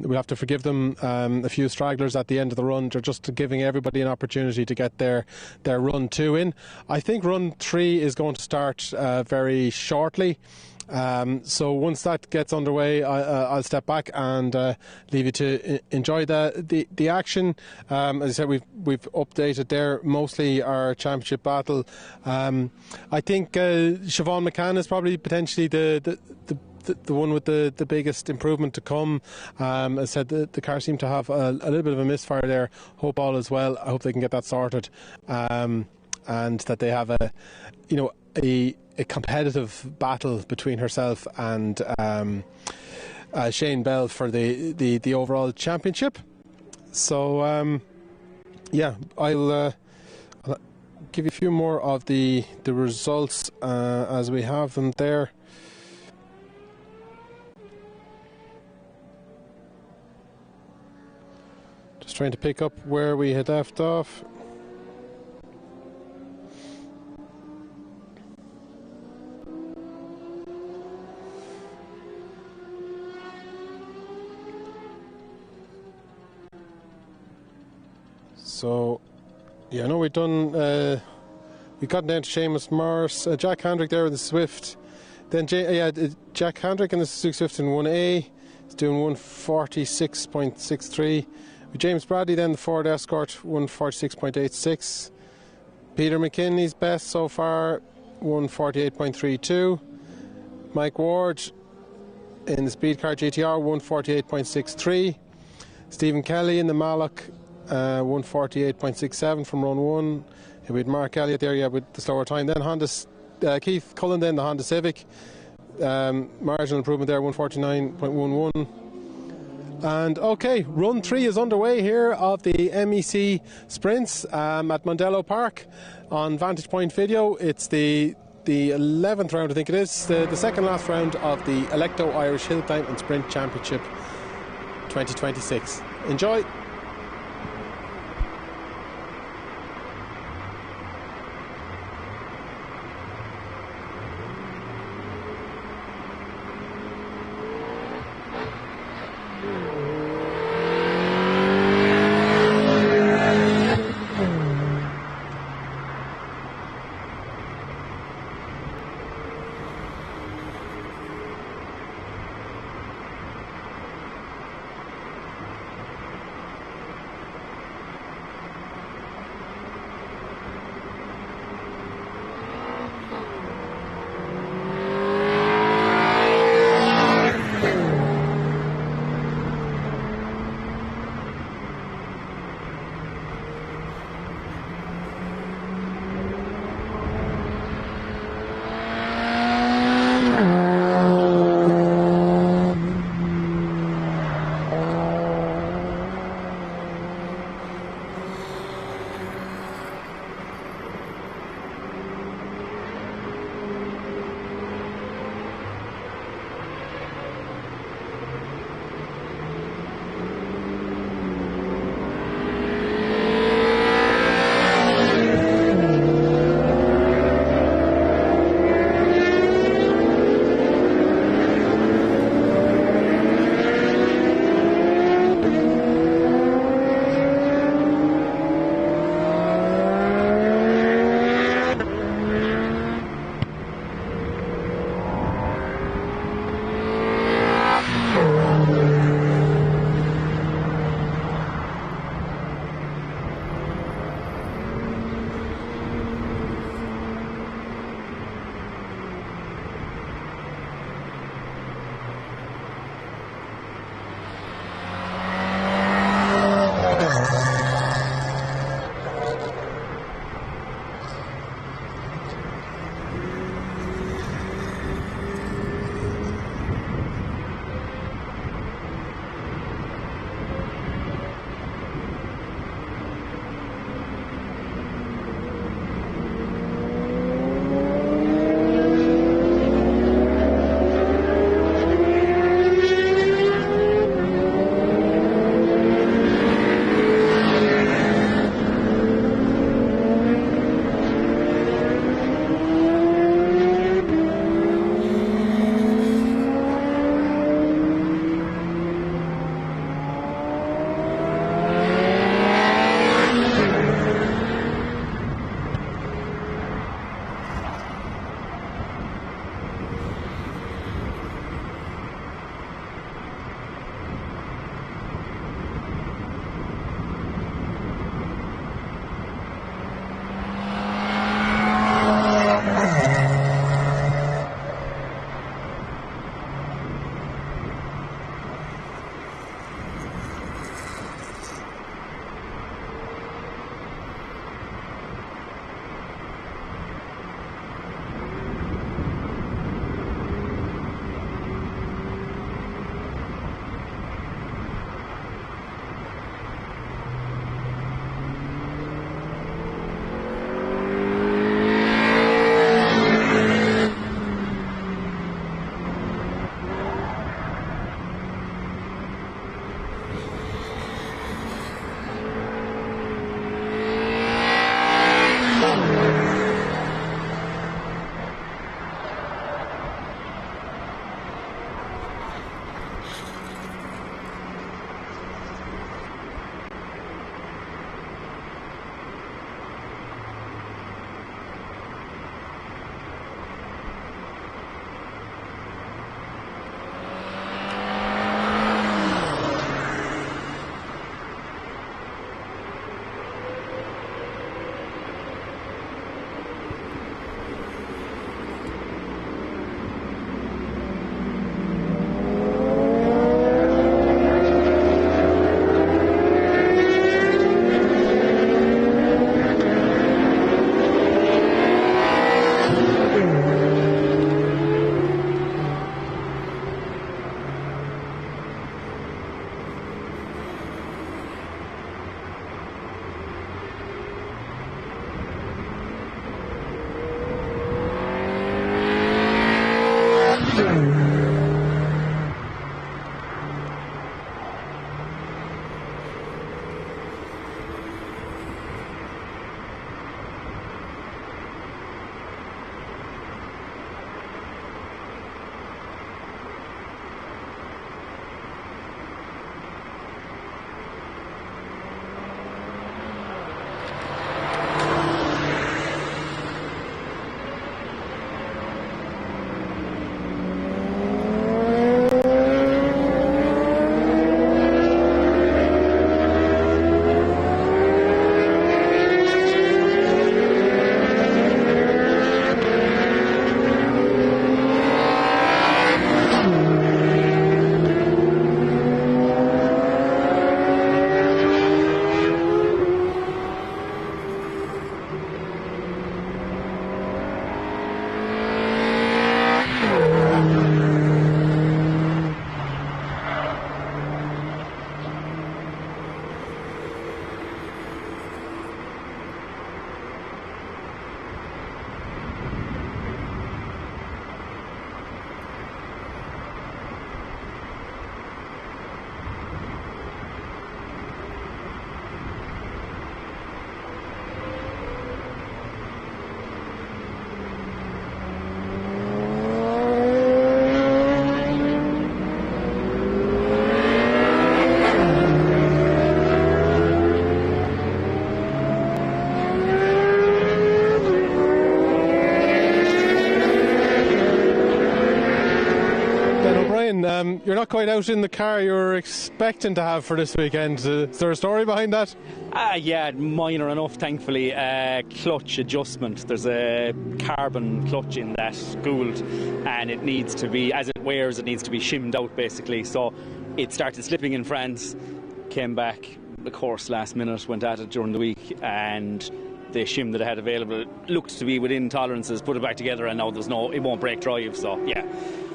Speaker 1: we'll have to forgive them a few stragglers at the end of the run. They're just giving everybody an opportunity to get their run 2 in. I think run 3 is going to start very shortly. So once that gets underway, I'll step back and leave you to enjoy the action. As I said, we've updated there mostly our championship battle. I think Siobhan McCann is probably potentially the one with the biggest improvement to come. As I said, the car seemed to have a little bit of a misfire there. Hope all is well. I hope they can get that sorted, and that they have a competitive battle between herself and Shane Bell for the overall championship. So yeah, I'll give you a few more of the results as we have them there. Just trying to pick up where we had left off. So, yeah, I know we've done, we got down to Seamus Morris, Jack Handrick there with the Swift. Then, Jack Handrick in the Suzuki Swift in 1A, he's doing 146.63. With James Bradley then, the Ford Escort, 146.86. Peter McKinley's best so far, 148.32. Mike Ward in the Speed Car GTR, 148.63. Stephen Kelly in the Malloch, 148.67 from run 1. We had Mark Elliott there, with the slower time. Then Keith Cullen, then the Honda Civic, marginal improvement there, 149.11. And okay, run 3 is underway here of the MEC Sprints at Mondello Park on Vantage Point Video. It's the 11th round, I think it is, the second last round of the Alekto Irish Hillclimb and Sprint Championship 2026. Enjoy. quite out in the car you were expecting to have for this weekend. Is there a story behind that?
Speaker 2: Yeah, minor enough, thankfully. Clutch adjustment. There's a carbon clutch in that Gould, and it needs to be, as it wears, it needs to be shimmed out basically. So it started slipping in France, came back, the course last minute, went at it during the week, and the shim that I had available looked to be within tolerances, put it back together, and now it won't break drive. So yeah,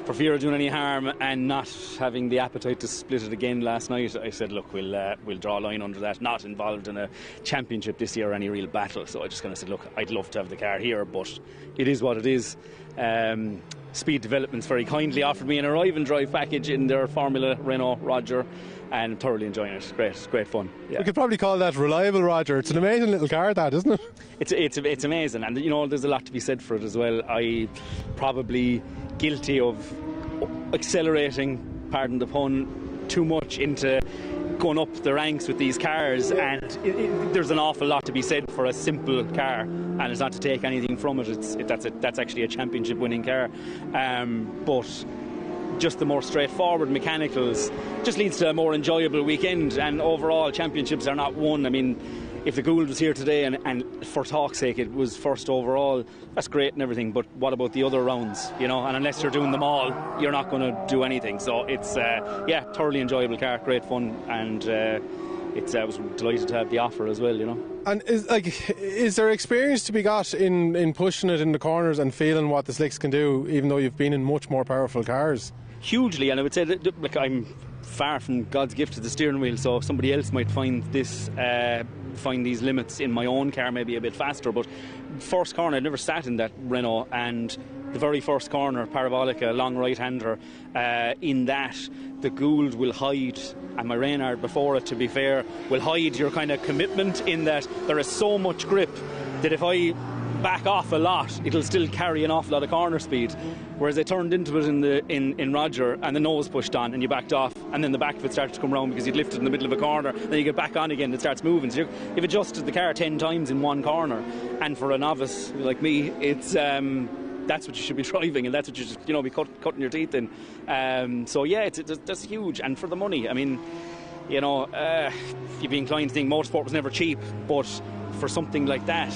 Speaker 2: for fear of doing any harm and not having the appetite to split it again last night, I said, look, we'll draw a line under that. Not involved in a championship this year or any real battle, so I just kind of said, look, I'd love to have the car here, but it is what it is. Speed Developments very kindly offered me an arrive and drive package in their Formula Renault Roger, and I'm thoroughly enjoying it. It's great fun. Yeah.
Speaker 1: We could probably call that reliable Roger. It's an amazing little car, that, isn't it?
Speaker 2: It's amazing, and there's a lot to be said for it as well. I probably guilty of accelerating, pardon the pun, too much into going up the ranks with these cars, and there's an awful lot to be said for a simple car, and it's not to take anything from it. That's actually a championship winning car, but just the more straightforward mechanicals just leads to a more enjoyable weekend, and overall championships are not won. I mean, if the Gould was here today and for talk's sake it was first overall, that's great and everything, but what about the other rounds, and unless you're doing them all, you're not going to do anything. So it's thoroughly enjoyable car, great fun, and I was delighted to have the offer as well,
Speaker 1: And is there experience to be got in pushing it in the corners and feeling what the slicks can do, even though you've been in much more powerful cars?
Speaker 2: Hugely, and I would say that I'm far from God's gift to the steering wheel, so somebody else might find these limits in my own car maybe a bit faster. But first corner, I'd never sat in that Renault, and the very first corner, parabolica, long right-hander, in that the Gould will hide, and my Reynard before it, to be fair, will hide your kind of commitment, in that there is so much grip that if I back off a lot, it'll still carry an awful lot of corner speed. Whereas I turned into it in Roger, and the nose pushed on and you backed off, and then the back of it started to come round because you'd lifted in the middle of a corner, then you get back on again, it starts moving. So you've adjusted the car 10 times in one corner, and for a novice like me, it's that's what you should be driving, and that's what you should be cutting your teeth in. So yeah, that's huge, and for the money, I mean, you'd be inclined to think motorsport was never cheap, but for something like that,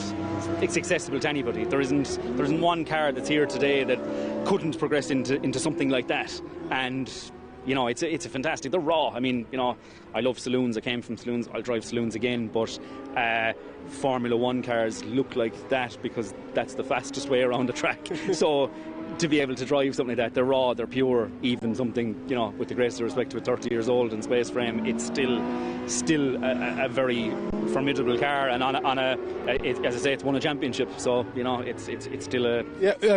Speaker 2: it's accessible to anybody. There isn't one car that's here today that couldn't progress into something like that, and it's a fantastic. They're raw. I mean, I love saloons. I came from saloons. I'll drive saloons again, but Formula One cars look like that because that's the fastest way around the track. So to be able to drive something like that, they're raw, they're pure. Even something, with the greatest respect to it, 30 years old in space frame, it's still a very formidable car, and as I say, it's won a championship, so it's still a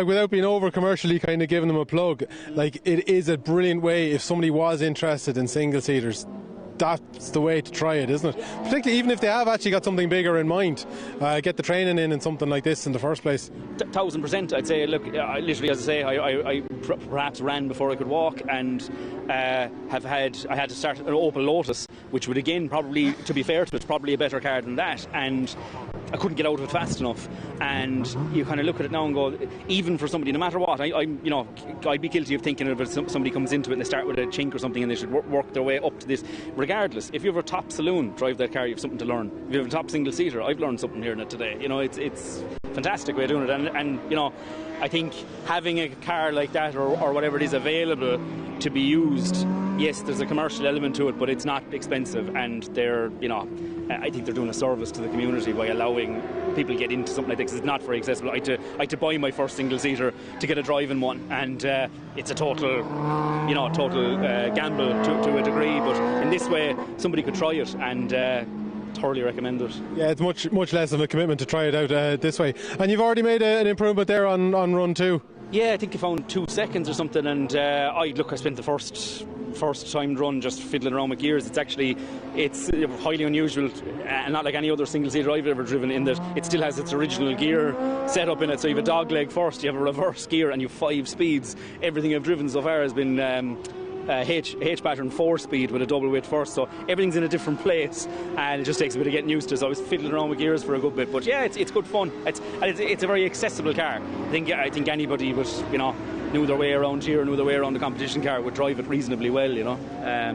Speaker 1: without being over commercially kind of giving them a plug, it is a brilliant way if somebody was interested in single seaters. That's the way to try it, isn't it? Particularly even if they have actually got something bigger in mind, get the training in something like this in the first place.
Speaker 2: 1000%. I'd say, look, literally, as I say, I perhaps ran before I could walk, and I had to start an Opel Lotus, which would again probably, to be fair to it, probably a better car than that, and I couldn't get out of it fast enough. And you kind of look at it now and go, even for somebody, no matter what, I'd be guilty of thinking of it. Somebody comes into it and they start with a chink or something, and they should work their way up to this. Regardless, if you have a top saloon, drive that car, you have something to learn. If you have a top single seater, I've learned something here in it today. It's a fantastic way of doing it, and I think having a car like that or whatever it is available to be used, yes, there's a commercial element to it, but it's not expensive, and they're I think they're doing a service to the community by allowing people to get into something like this. It's not very accessible. I had to buy my first single seater to get a driving one, and it's a total gamble to a degree. But in this way, somebody could try it, and thoroughly recommend it. Yeah,
Speaker 1: it's much less of a commitment to try it out this way. And you've already made an improvement there on run 2.
Speaker 2: Yeah, I think I found 2 seconds or something, and I spent the first timed run just fiddling around with gears. It's highly unusual, and not like any other single seater I've ever driven, in that it still has its original gear set up in it. So you have a dog leg first, you have a reverse gear, and you have 5 speeds. Everything I've driven so far has been H pattern 4-speed with a double width first, so everything's in a different place, and it just takes a bit of getting used to. So I was fiddling around with gears for a good bit, but yeah, it's good fun. It's a very accessible car. I think anybody with knew their way around here, knew their way around the competition car, would drive it reasonably well, you know.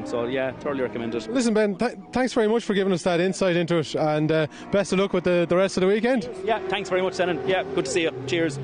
Speaker 2: So yeah, thoroughly recommend it.
Speaker 1: Listen, Ben, thanks very much for giving us that insight into it, and best of luck with the rest of the weekend.
Speaker 2: Yeah, thanks very much, Senan. Yeah, good to see you. Cheers.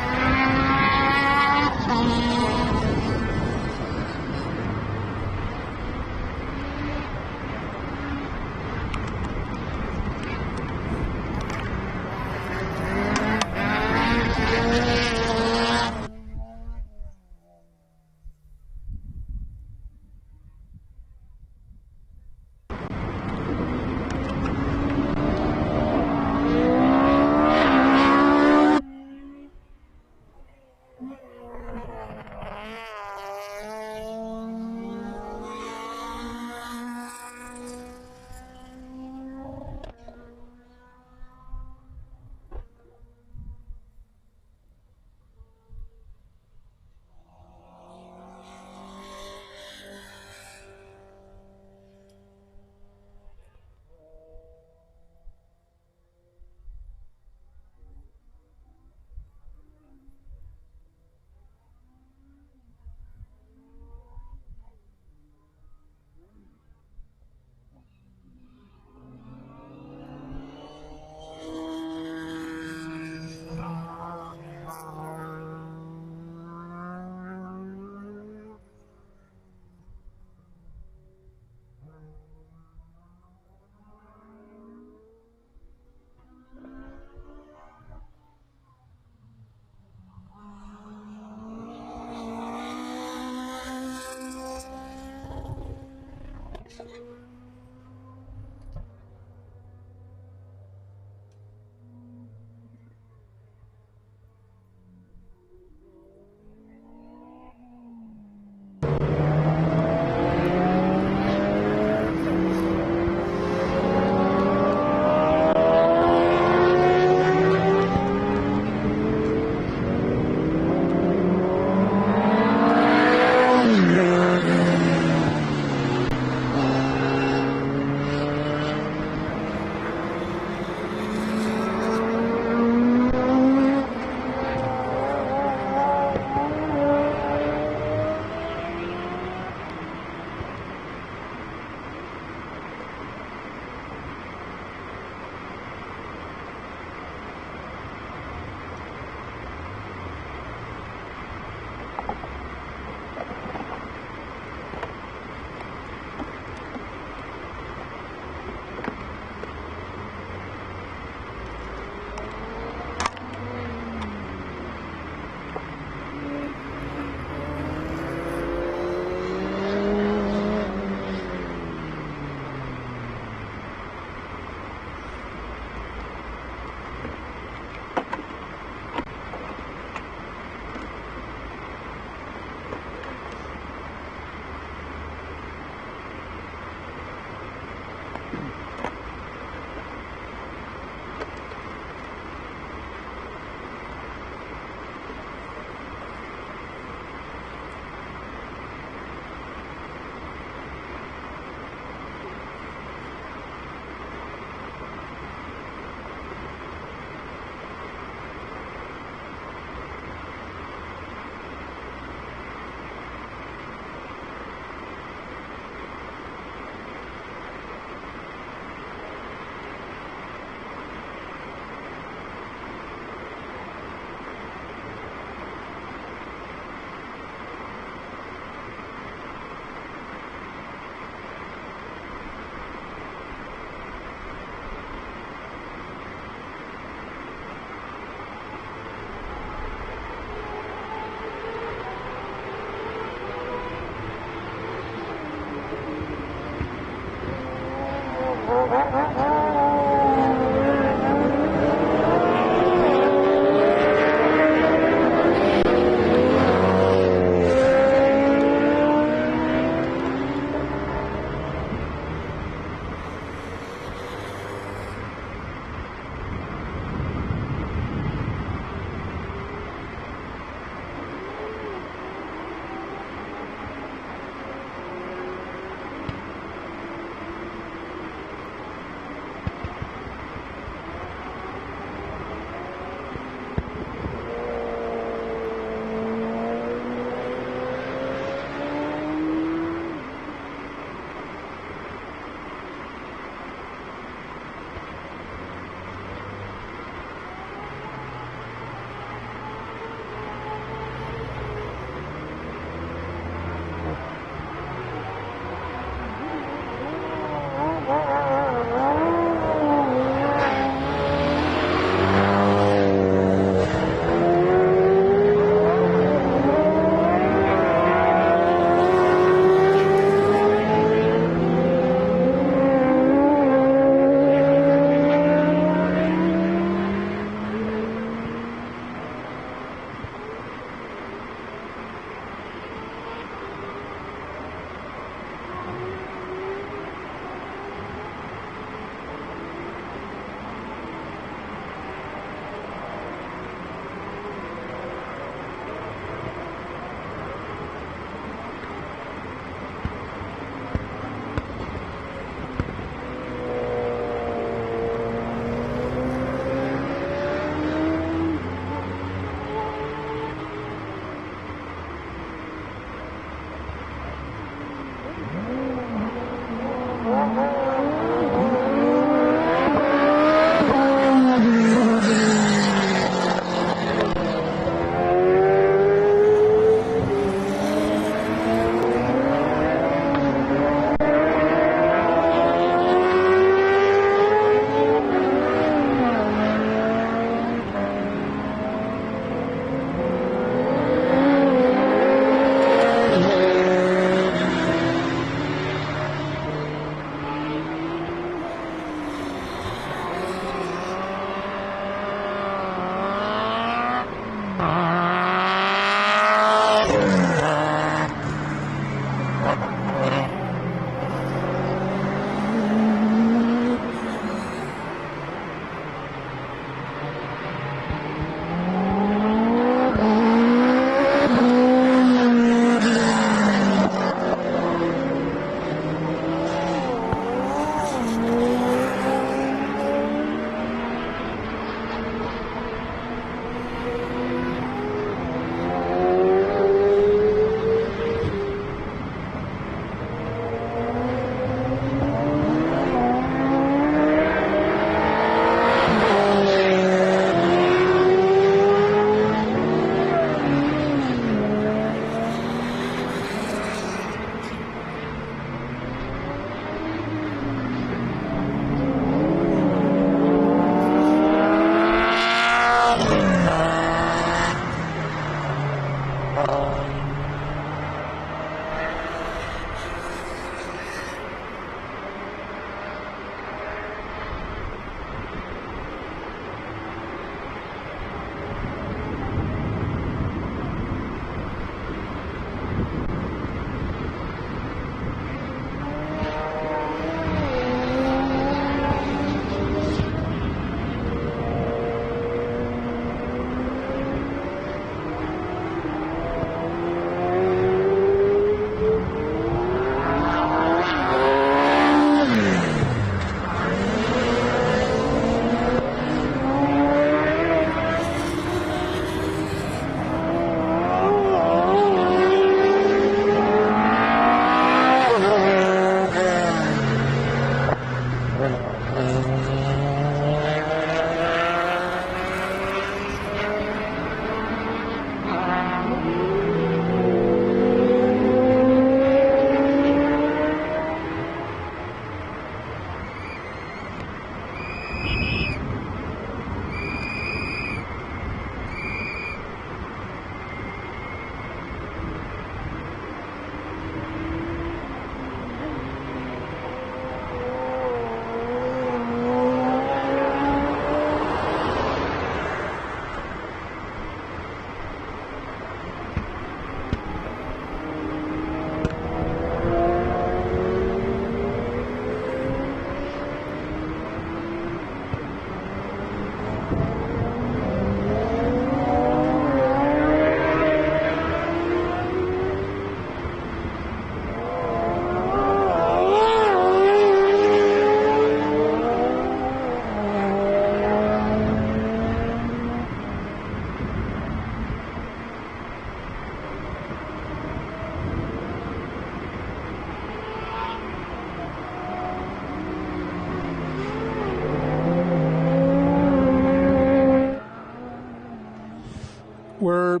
Speaker 1: we're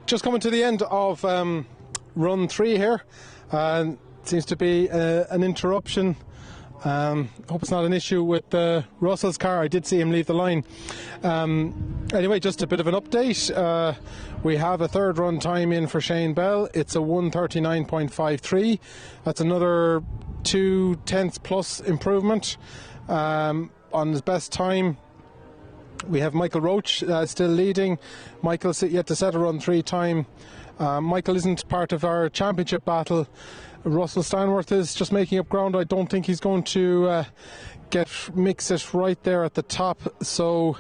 Speaker 1: just coming to the end of run 3 here. Seems to be an interruption. Hope it's not an issue with Russell's car. I did see him leave the line. Anyway, just a bit of an update. We have a third run time in for Shane Bell. It's a 1:39.53. That's another 0.2 plus improvement on his best time. We have Michael Roach still leading. Michael's yet to set a run 3 time. Michael isn't part of our championship battle. Russell Stanworth is just making up ground. I don't think he's going to mix it right there at the top. So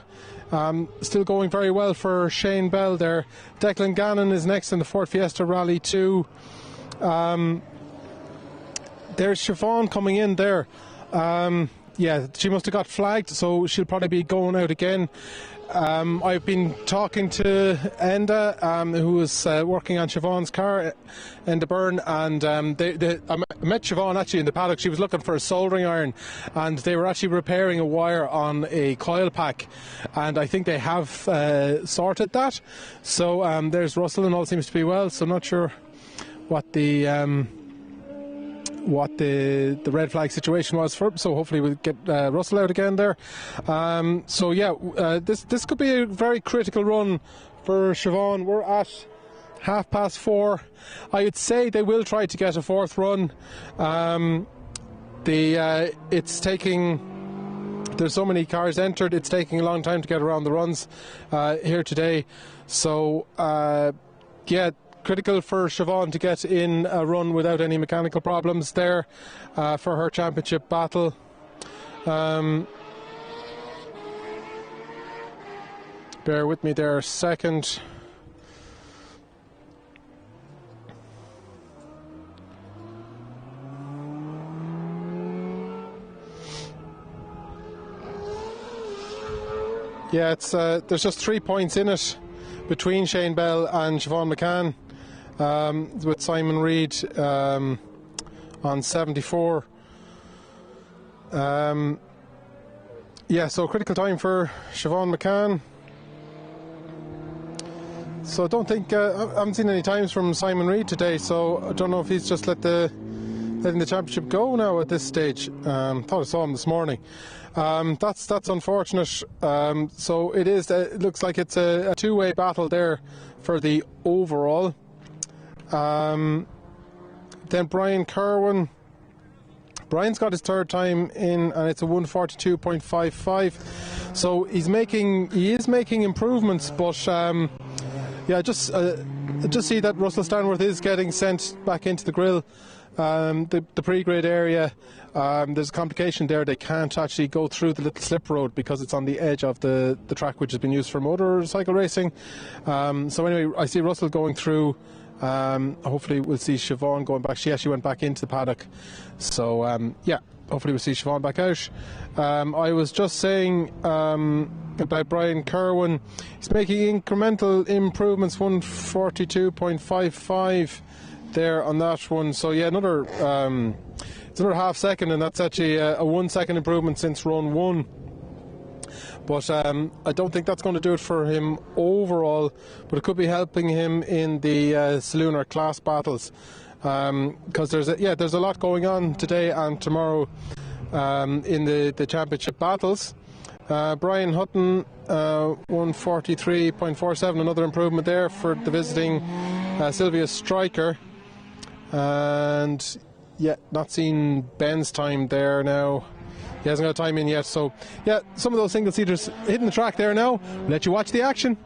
Speaker 1: still going very well for Shane Bell there. Declan Gannon is next in the Ford Fiesta Rally 2. There's Siobhan coming in there. Yeah, she must have got flagged, so she'll probably be going out again. I've been talking to Enda, who was working on Siobhan's car, Enda Byrne, and I met Siobhan actually in the paddock. She was looking for a soldering iron, and they were actually repairing a wire on a coil pack, and I think they have sorted that. So there's Russell, and all seems to be well, so not sure what the red flag situation was for him, so hopefully we'll get Russell out again there. So yeah, this could be a very critical run for Siobhan. We're at 4:30. I would say they will try to get a 4th run. It's taking, there's so many cars entered, it's taking a long time to get around the runs here today. So yeah, critical for Siobhan to get in a run without any mechanical problems there for her championship battle. Bear with me there a second. Yeah, it's there's just 3 points in it between Shane Bell and Siobhan McCann. With Simon Reid on 74. Yeah, so critical time for Siobhan McCann. So I don't think I haven't seen any times from Simon Reid today, so I don't know if he's just letting the championship go now at this stage. Thought I saw him this morning. That's unfortunate. So it is. It looks like it's a two-way battle there for the overall. Then Brian Kerwin. Brian's got his 3rd time in, and it's a 1:42.55. So he is making improvements, but yeah, just see that Russell Stanworth is getting sent back into the grill. The pre-grade area, there's a complication there. They can't actually go through the little slip road because it's on the edge of the track which has been used for motorcycle racing. So anyway, I see Russell going through. Hopefully we'll see Siobhan going back. She actually went back into the paddock. So yeah, hopefully we'll see Siobhan back out. I was just saying about Brian Kerwin. He's making incremental improvements, 1:42.55 there on that one. So yeah, it's another half second, and that's actually a 1 second improvement since run 1. But I don't think that's going to do it for him overall, but it could be helping him in the Salooner class battles, because there's a lot going on today and tomorrow in the championship battles. Brian Hutton, 1:43.47, another improvement there for the visiting Sylvia Stryker. And yeah, not seen Ben's time there now. He hasn't got time in yet. So yeah, some of those single seaters hitting the track there now. We'll let you watch the action.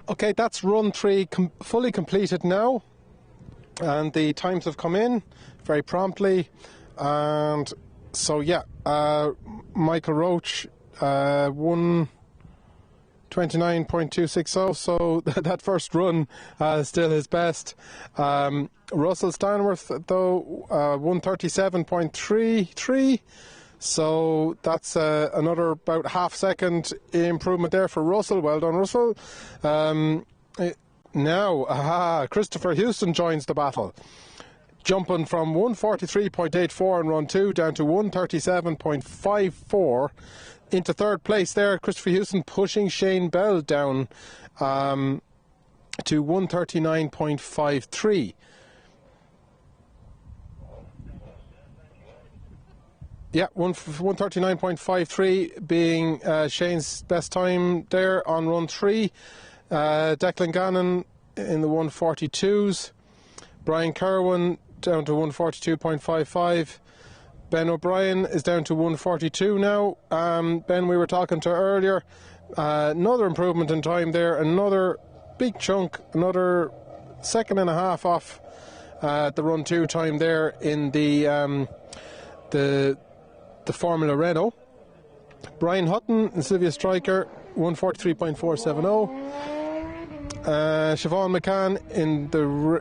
Speaker 1: Okay, that's run 3 fully completed now, and the times have come in very promptly. And so yeah, Michael Roach 1:29.260, so that first run is still his best. Russell Stanworth though 1:37.33, so that's another about half-second improvement there for Russell. Well done, Russell. Now Christopher Houston joins the battle, jumping from 1:43.84 in run 2 down to 1:37.54 into third place there. Christopher Houston pushing Shane Bell down to 1:39.53. Yeah, 1:39.53 being Shane's best time there on run 3. Declan Gannon in the 1:42s. Brian Kerwin down to 1:42.55. Ben O'Brien is down to 1:42 now. Ben, we were talking to earlier. Another improvement in time there. Another big chunk. Another second and a half off the run 2 time there in the Formula Renault. Brian Hutton and Sylvia Stryker 1:43.470. Siobhan McCann in the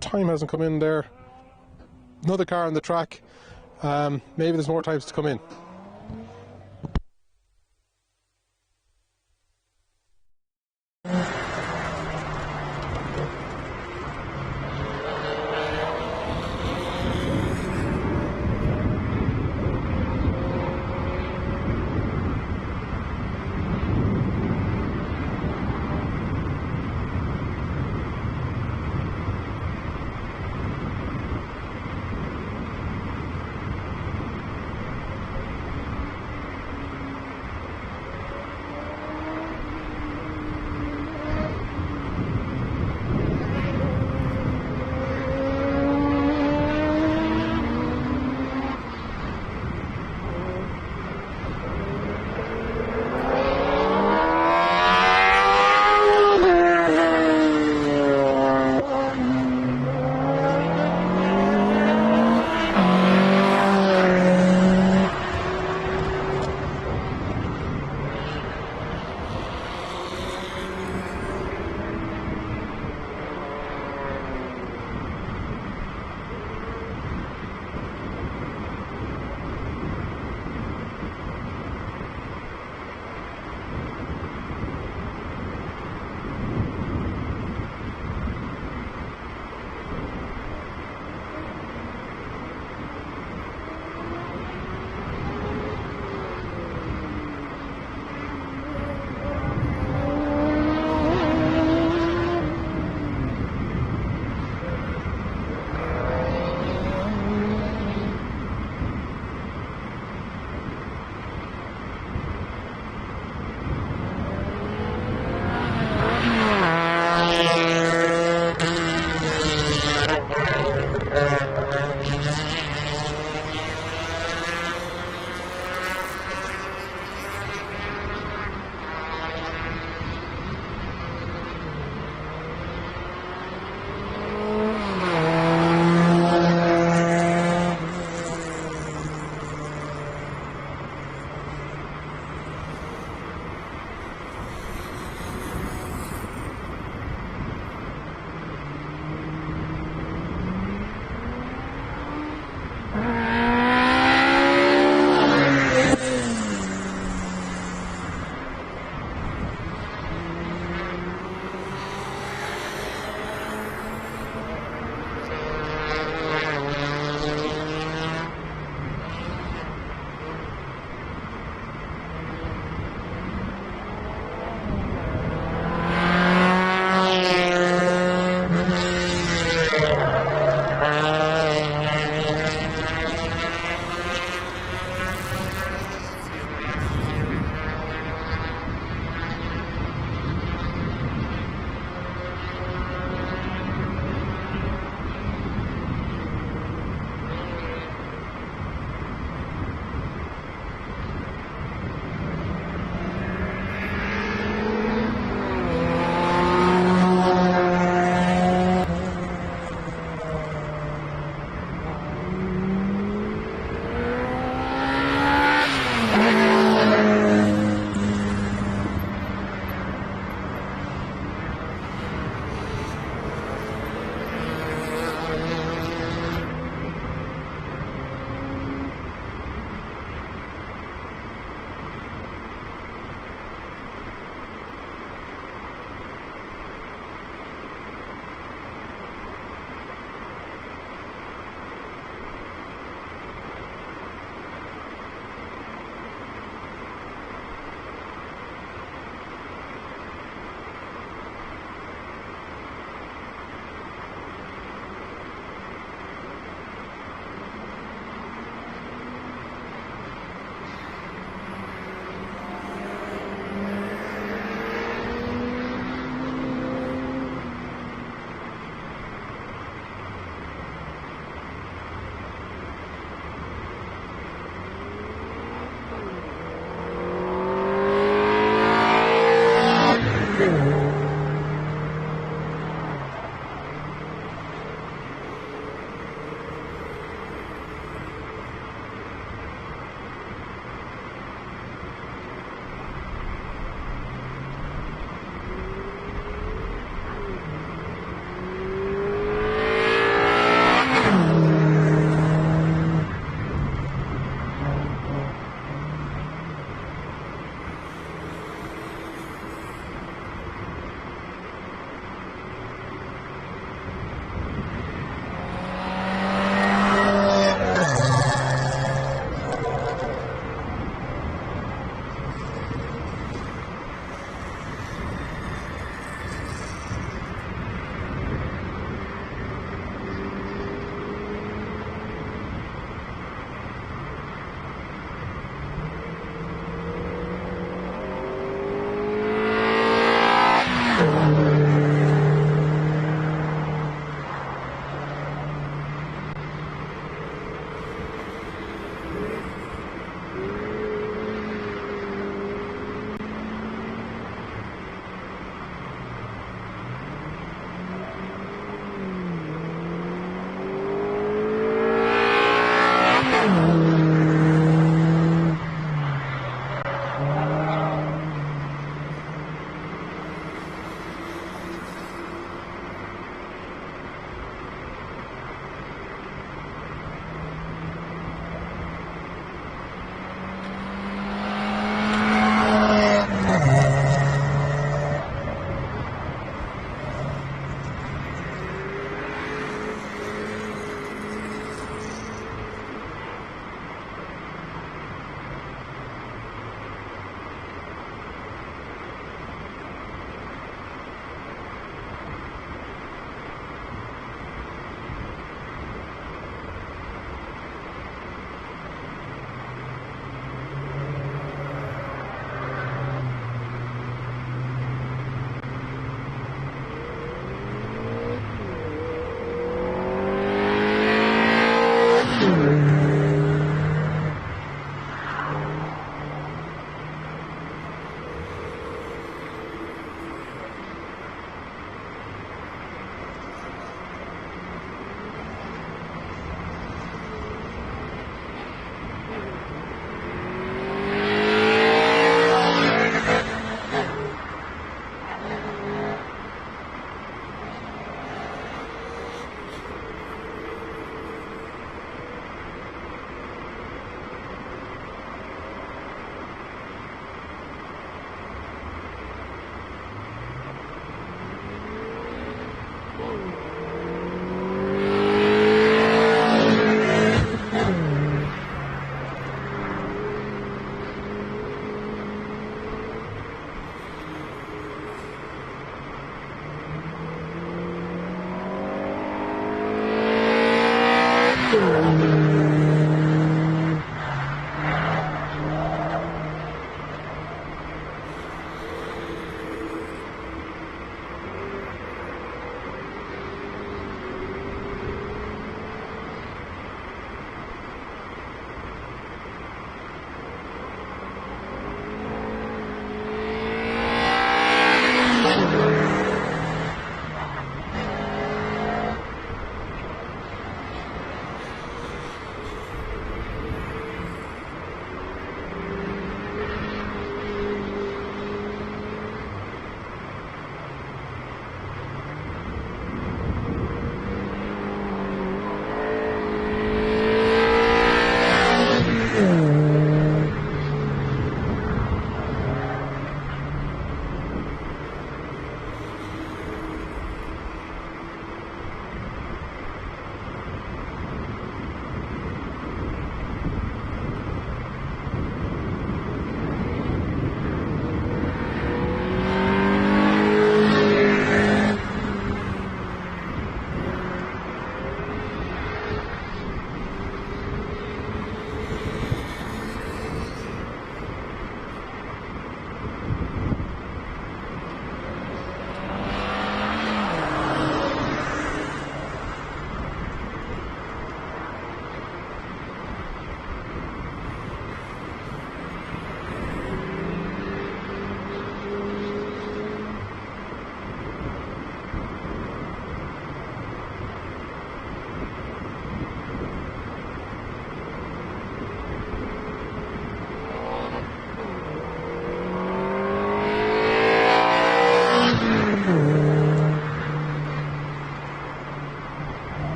Speaker 1: time hasn't come in there. Another car on the track. Maybe there's more times to come in.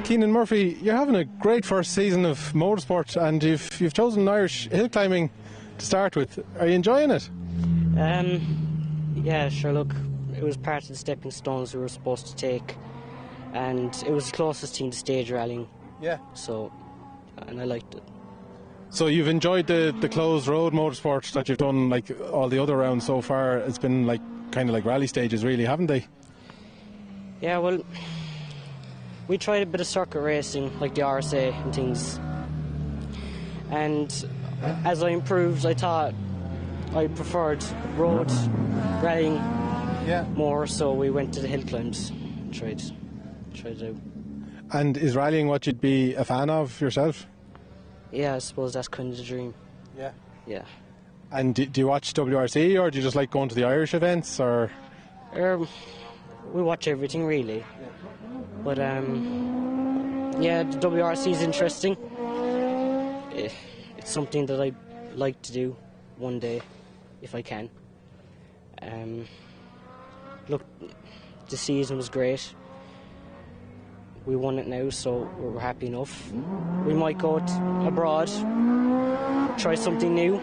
Speaker 1: Keenan Murphy, you're having a great first season of motorsport, and you've chosen Irish hill climbing to start with. Are you enjoying it?
Speaker 3: Yeah, sure. Look, it was part of the stepping stones we were supposed to take, and it was the closest thing to stage rallying.
Speaker 1: Yeah.
Speaker 3: So, and I liked it.
Speaker 1: So you've enjoyed the closed road motorsport that you've done, like all the other rounds so far. It's been like kind of like rally stages, really, haven't they?
Speaker 3: Yeah, well, we tried a bit of circuit racing, like the RSA and things. And as I improved, I thought I preferred road rallying more, so we went to the hill climbs and tried it out.
Speaker 1: And is rallying what you'd be a fan of yourself?
Speaker 3: Yeah, I suppose that's kind of the dream.
Speaker 1: Yeah.
Speaker 3: Yeah.
Speaker 1: And do you watch WRC, or do you just like going to the Irish events, or?
Speaker 3: We watch everything, really. Yeah. But yeah, the WRC is interesting. It's something that I like to do one day, if I can. Look, the season was great. We won it now, so we're happy enough. We might go abroad, try something new.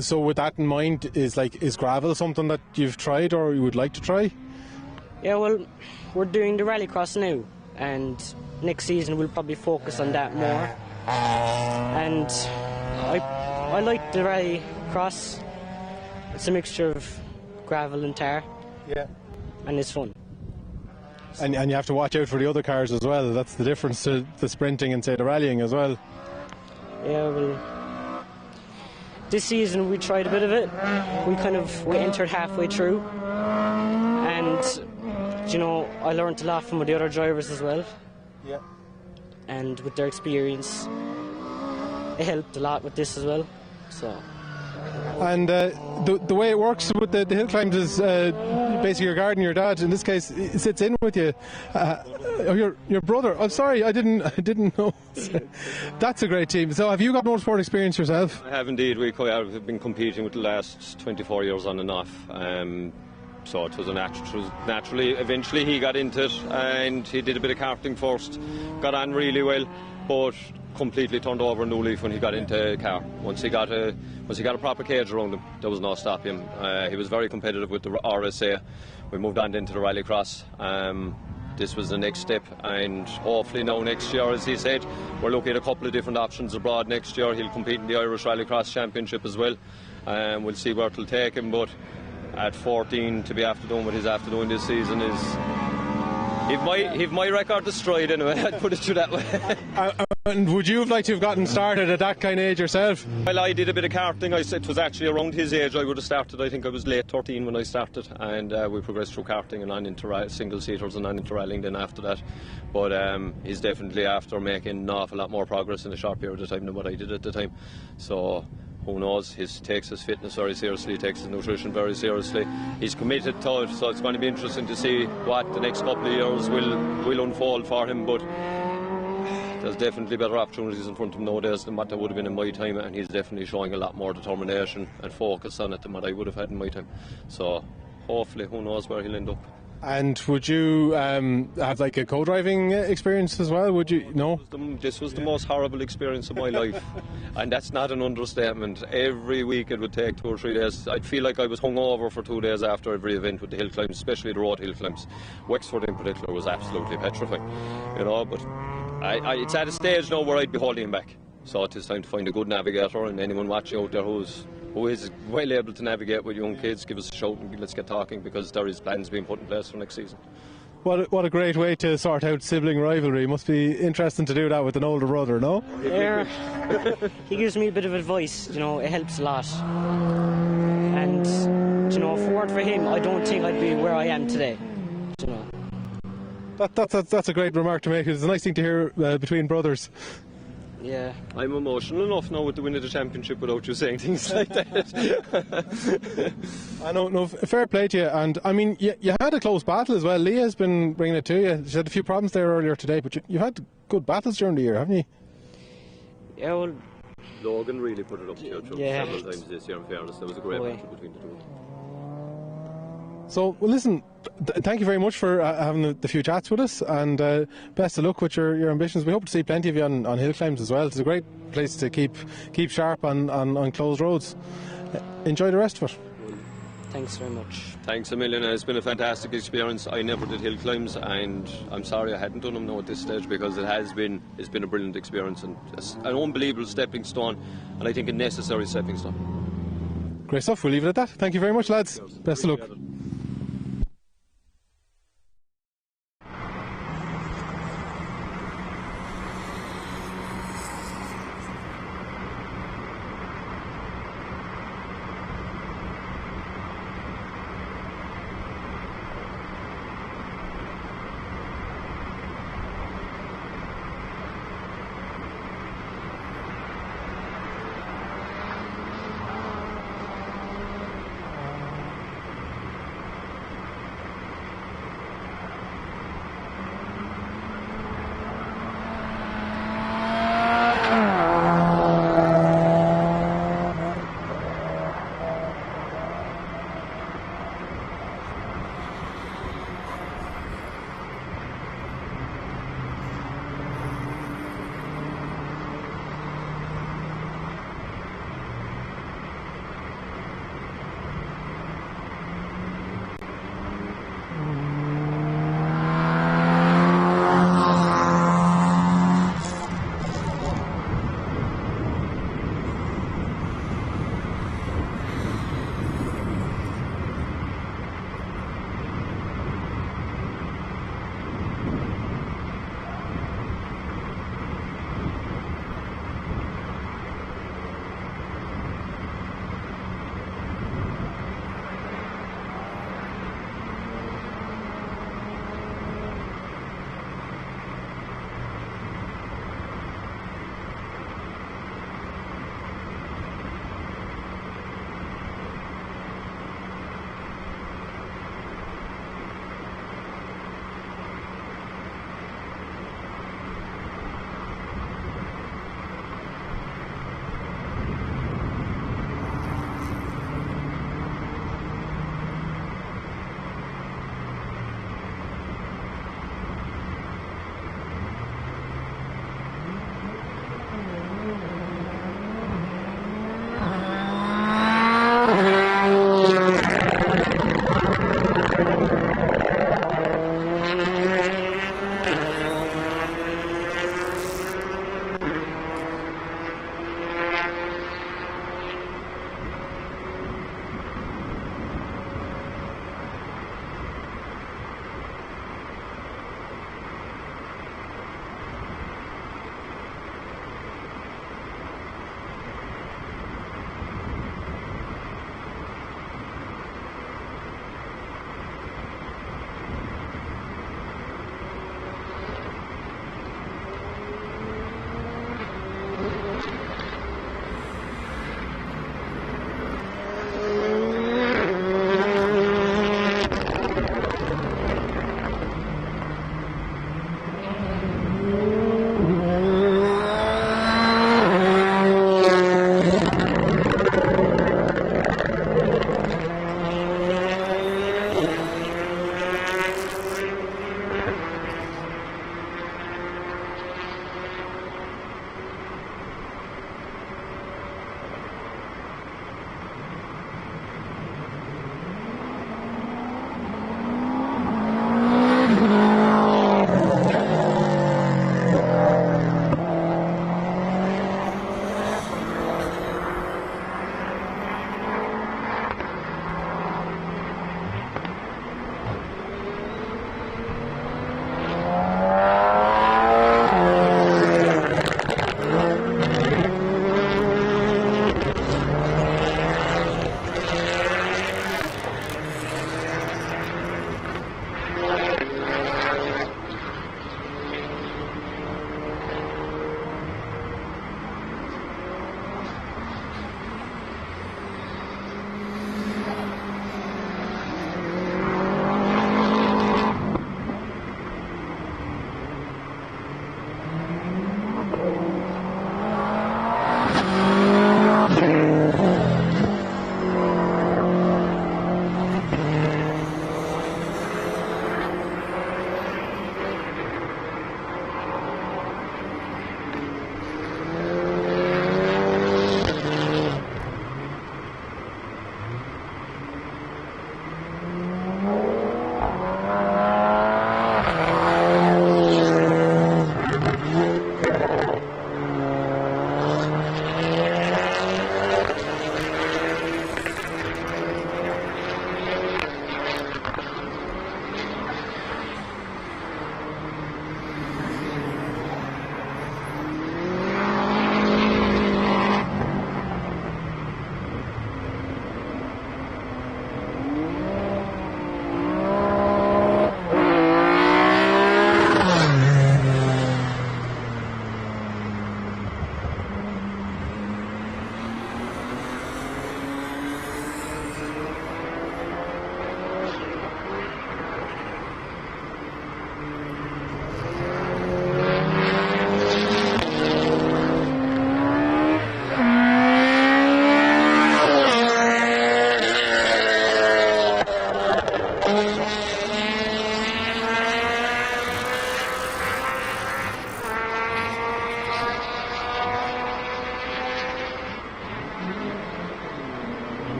Speaker 1: So with that in mind, is gravel something that you've tried or you would like to try?
Speaker 3: Yeah, well, we're doing the rallycross now, and next season we'll probably focus on that more. And I like the rallycross. It's a mixture of gravel and tar.
Speaker 1: Yeah.
Speaker 3: And it's fun.
Speaker 1: And you have to watch out for the other cars as well. That's the difference to the sprinting and, say, the rallying as well.
Speaker 3: Yeah, well, this season we tried a bit of it. We entered halfway through, and you know, I learned a lot from the other drivers as well.
Speaker 1: Yeah.
Speaker 3: And with their experience, it helped a lot with this as well. So.
Speaker 1: And the way it works with the hill climbs is basically your guardian, your dad, in this case, sits in with you. Your brother. I'm sorry, I didn't know. That's a great team. So, have you got motorsport experience yourself?
Speaker 4: I have indeed. We've been competing with the last 24 years on and off. So it was naturally. Eventually, he got into it, and he did a bit of karting first. Got on really well, but completely turned over a new leaf when he got into a car. Once he got a proper cage around him, there was no stopping him. He was very competitive with the RSA. We moved on into the rallycross. This was the next step, and hopefully now next year, as he said, we're looking at a couple of different options abroad next year. He'll compete in the Irish Rallycross Championship as well. We'll see where it'll take him, but at 14 to be after doing what he's after doing this season is he've my record destroyed anyway. I'd put it through that way.
Speaker 1: And would you have liked to have gotten started at that kind of age yourself?
Speaker 4: Well, I did a bit of karting. It was actually around his age I would have started. I think I was late 13 when I started, and we progressed through karting and on into single-seaters and on into rallying then after that. But he's definitely after making an awful lot more progress in a short period of time than what I did at the time. So who knows, he takes his fitness very seriously, he takes his nutrition very seriously. He's committed to it, so it's going to be interesting to see what the next couple of years will unfold for him. But there's definitely better opportunities in front of him nowadays than what there would have been in my time, and he's definitely showing a lot more determination and focus on it than what I would have had in my time. So hopefully, who knows where he'll end up.
Speaker 1: And would you have like a co-driving experience as well? Would you? No?
Speaker 4: This was the most horrible experience of my life, and that's not an understatement. Every week it would take 2 or 3 days. I'd feel like I was hungover for 2 days after every event with the hill climbs, especially the road hill climbs. Wexford in particular was absolutely petrifying, you know. But it's at a stage now where I'd be holding him back. So it is time to find a good navigator, and anyone watching out there who is well able to navigate with young kids, give us a shout and let's get talking, because there is plans being put in place for next season.
Speaker 1: What a great way to sort out sibling rivalry. Must be interesting to do that with an older brother, no?
Speaker 3: Yeah. He gives me a bit of advice, you know, it helps a lot. And, you know, if it weren't for him, I don't think I'd be where I am today, you know.
Speaker 1: That's a great remark to make. It's a nice thing to hear between brothers.
Speaker 3: Yeah.
Speaker 4: I'm emotional enough now with the win of the championship without you saying things like that.
Speaker 1: I know, no, fair play to you. And I mean, you had a close battle as well. Leah's been bringing it to you. She had a few problems there earlier today, but you had good battles during the year, haven't you?
Speaker 3: Yeah, well,
Speaker 4: Logan really put it up to you
Speaker 3: yeah.
Speaker 4: several times this year, in fairness. There was a great battle between the two.
Speaker 1: So, well, listen, thank you very much for having the few chats with us, and best of luck with your ambitions. We hope to see plenty of you on Hillclimbs as well. It's a great place to keep sharp on closed roads. Enjoy the rest of it.
Speaker 3: thanks very much.
Speaker 4: Thanks a million. It's been a fantastic experience. I never did hill climbs, and I'm sorry I hadn't done them now at this stage, because it's been a brilliant experience and an unbelievable stepping stone, and I think a necessary stepping stone.
Speaker 1: Great stuff. We'll leave it at that. Thank you very much, lads. Best of luck.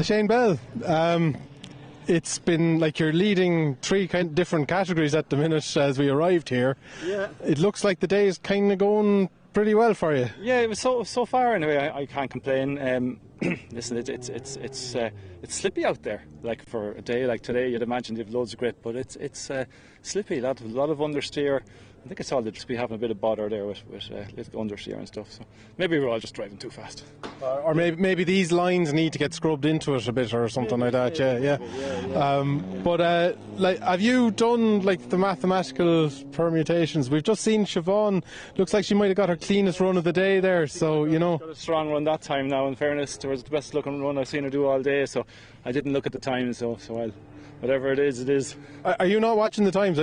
Speaker 1: Shane Bell, it's been like you're leading three kind of different categories at the minute as we arrived here.
Speaker 5: Yeah.
Speaker 1: It looks like the day is kind of going pretty well for you.
Speaker 5: Yeah, it was so far anyway. I can't complain. Listen, it's slippy out there. Like for a day like today, you'd imagine you've loads of grip, but it's slippy. A lot of understeer. I think it's all just be having a bit of bother there with little understeer and stuff. So maybe we're all just driving too fast.
Speaker 1: Or maybe these lines need to get scrubbed into it a bit or something like that. Yeah. But like, have you done like the mathematical permutations? We've just seen Siobhan. Looks like she might have got her cleanest run of the day there. So
Speaker 5: got a strong run that time. Now, in fairness, it was the best looking run I've seen her do all day. So I didn't look at the time. So I'll. Whatever it is, it is.
Speaker 1: Are you not watching the times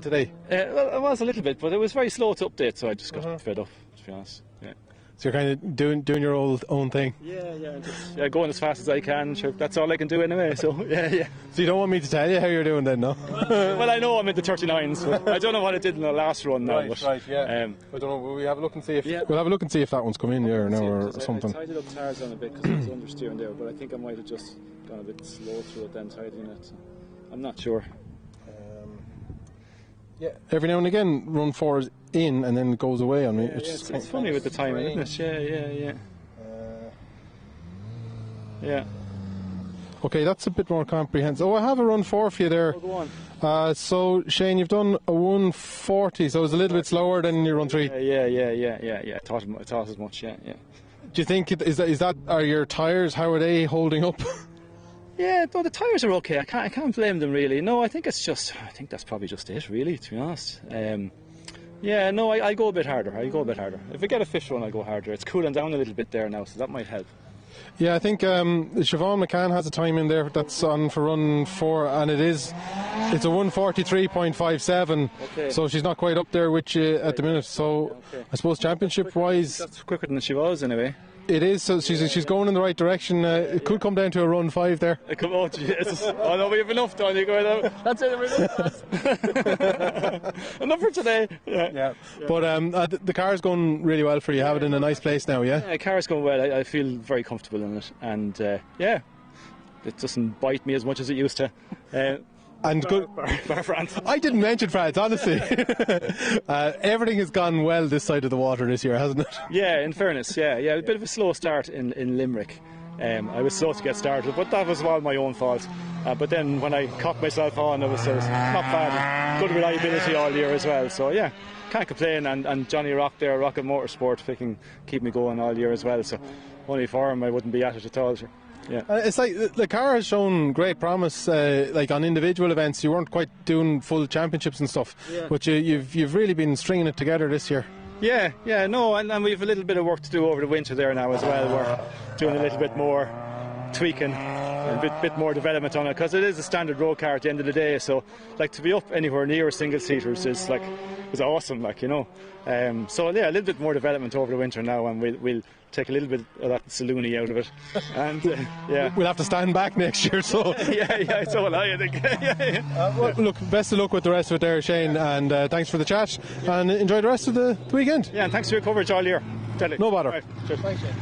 Speaker 1: today?
Speaker 5: Well, I was a little bit, but it was very slow to update, so I just got fed up, to be honest. Yeah.
Speaker 1: So you're kind of doing your own thing?
Speaker 5: Yeah. Just, going as fast as I can. Sure, that's all I can do anyway, so yeah.
Speaker 1: So you don't want me to tell you how you're doing then, no?
Speaker 5: Well, I know I'm in the 39s, but I don't know what I did in the last run now.
Speaker 1: Right, yeah. I don't know, will we have a look and see if... We'll have a look and see if that one's come in here now or something.
Speaker 5: I tidied up tires on a bit because it was understeering there, but I think I might have just gone a bit slow through it then, tidying it. So. I'm not sure.
Speaker 1: Yeah. Every now and again, run 4 is in and then it goes away on me.
Speaker 5: It's funny with the timing, isn't it? Yeah.
Speaker 1: Okay, that's a bit more comprehensive. Oh, I have a run 4 for you there.
Speaker 5: Oh, go on.
Speaker 1: So, Shane, you've done a 1:40, so it's a little bit slower than your run 3.
Speaker 5: Yeah. I thought as much, yeah.
Speaker 1: Do you think, are your tyres, how are they holding up?
Speaker 5: Yeah, no, the tyres are okay. I can't blame them really. No, I think that's probably just it really, to be honest. I go a bit harder. If I get a fish run, I go harder. It's cooling down a little bit there now, so that might help.
Speaker 1: Yeah, I think Siobhan McCann has a time in there that's on for run 4, and it's a 1:43.57.
Speaker 5: Okay.
Speaker 1: So she's not quite up there with you at the minute. So I suppose championship wise,
Speaker 5: that's quicker than she was anyway.
Speaker 1: It is, so she's going in the right direction. It could come down to a run 5 there.
Speaker 5: Oh, Jesus. Oh, no, we have enough, Donny. That's it. Enough for today. Yeah.
Speaker 1: But the car's going really well for you. You have it in a nice place now, yeah?
Speaker 5: Yeah, the car's going well. I feel very comfortable in it. And, it doesn't bite me as much as it used to.
Speaker 1: And good.
Speaker 5: Bar France.
Speaker 1: I didn't mention France, honestly. Everything has gone well this side of the water this year, hasn't it?
Speaker 5: Yeah, in fairness, yeah. A bit of a slow start in Limerick. I was slow to get started, but that was all my own fault. But then when I caught myself on, it was not bad. Good reliability all year as well. So yeah, can't complain. And Johnny Rock there, Rocket Motorsport, keep me going all year as well. So only for him, I wouldn't be at it at all. Sure. Yeah.
Speaker 1: It's like the car has shown great promise. Like on individual events, you weren't quite doing full championships and stuff, but you've really been stringing it together this year.
Speaker 5: Yeah, no, and we've a little bit of work to do over the winter there now as well. We're doing a little bit more tweaking and a bit more development on it because it is a standard road car at the end of the day. So, like to be up anywhere near a single seaters is awesome, So yeah, a little bit more development over the winter now, and we'll take a little bit of that saloony out of it, and
Speaker 1: we'll have to stand back next year. So
Speaker 5: yeah, so will I think.
Speaker 1: Well, look, best of luck with the rest of it there, Shane, and thanks for the chat, and enjoy the rest of the weekend.
Speaker 5: Yeah, and thanks for your coverage all year.
Speaker 1: No bother.
Speaker 5: Right, cheers. Thanks, Shane.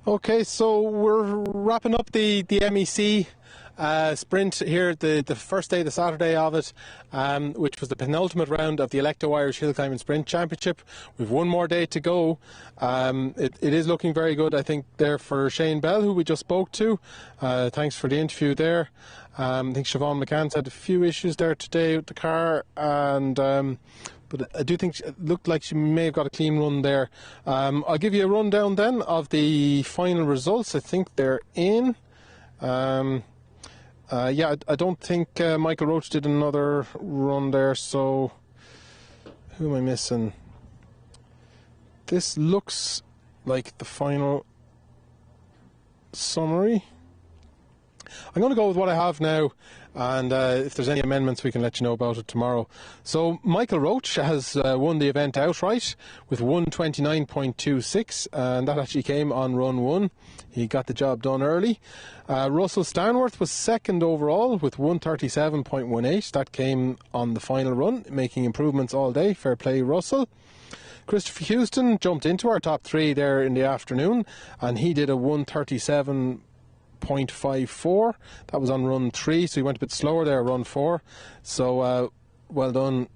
Speaker 1: Okay, so we're wrapping up the MEC sprint here, the first day, the Saturday of it, which was the penultimate round of the Alekto Irish Hillclimb Sprint Championship. We've one more day to go. It is looking very good, I think, there for Shane Bell, who we just spoke to. Thanks for the interview there. I think Siobhan McCann's had a few issues there today with the car, and but I do think it looked like she may have got a clean run there. I'll give you a rundown then of the final results. I think they're in. Yeah, I don't think Michael Roach did another run there, so who am I missing? This looks like the final summary. I'm going to go with what I have now, and if there's any amendments we can let you know about it tomorrow. So Michael Roach has won the event outright with 1:29.26, and that actually came on run 1. He got the job done early. Russell Stanworth was second overall with 1:37.18. That came on the final run, making improvements all day. Fair play, Russell. Christopher Houston jumped into our top 3 there in the afternoon, and he did a 1:37.54. That was on run 3, so he went a bit slower there, run 4. So well done,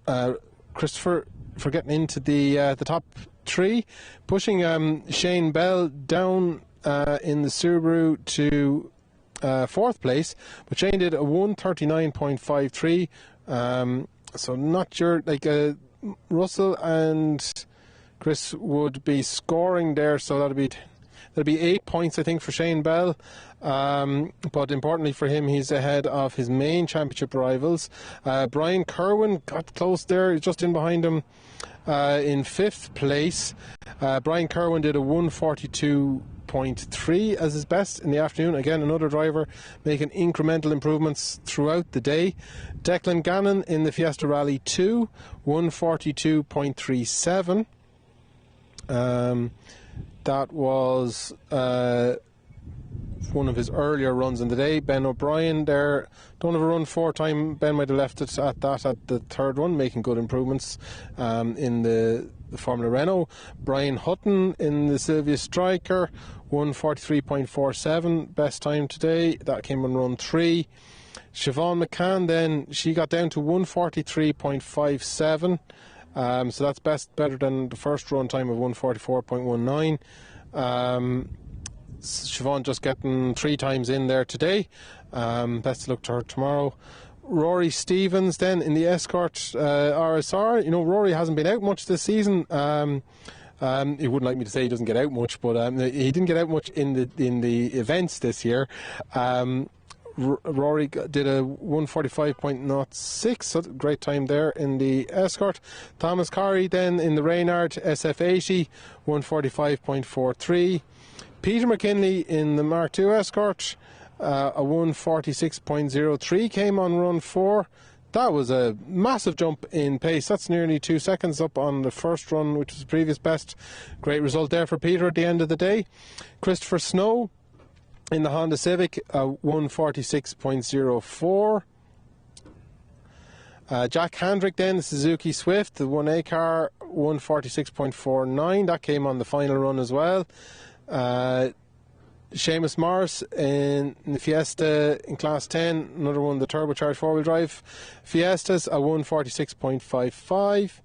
Speaker 1: Christopher, for getting into the top 3, pushing Shane Bell down in the Subaru to 4th place. But Shane did a 1:39.53. So not sure, like Russell and Chris would be scoring there, so that'll be 8 points, I think, for Shane Bell. But importantly for him, he's ahead of his main championship rivals. Brian Kerwin got close there, just in behind him in 5th place. Brian Kerwin did a 1:42.3 as his best in the afternoon. Again, another driver making incremental improvements throughout the day. Declan Gannon in the Fiesta Rally 2, 1:42.37. That was one of his earlier runs in the day. Ben O'Brien there, don't have a run 4 time. Ben might have left it at that at the 3rd one, making good improvements in the Formula Renault. Brian Hutton in the Sylvia Striker, 1:43.47, best time today. That came on run 3. Siobhan McCann then, she got down to 1:43.57. So that's better than the first run time of 1:44.19. Siobhan just getting 3 times in there today. Best of luck to her tomorrow. Rory Stevens then in the Escort RSR. You know, Rory hasn't been out much this season. He wouldn't like me to say he doesn't get out much, but he didn't get out much in the events this year. Rory did a 1:45.06, so great time there in the Escort. Thomas Corrie then in the Reynard SF80, 1:45.43. Peter McKinley in the Mark II Escort, a 1:46.03 came on run 4. That was a massive jump in pace. That's nearly 2 seconds up on the first run, which was the previous best. Great result there for Peter at the end of the day. Christopher Snow in the Honda Civic, 1:46.04. Jack Handrick then, the Suzuki Swift, the 1A car, 1:46.49. That came on the final run as well. Seamus Morris in the Fiesta in Class 10, another one of the turbocharged 4-wheel drive Fiestas, a 1:46.55.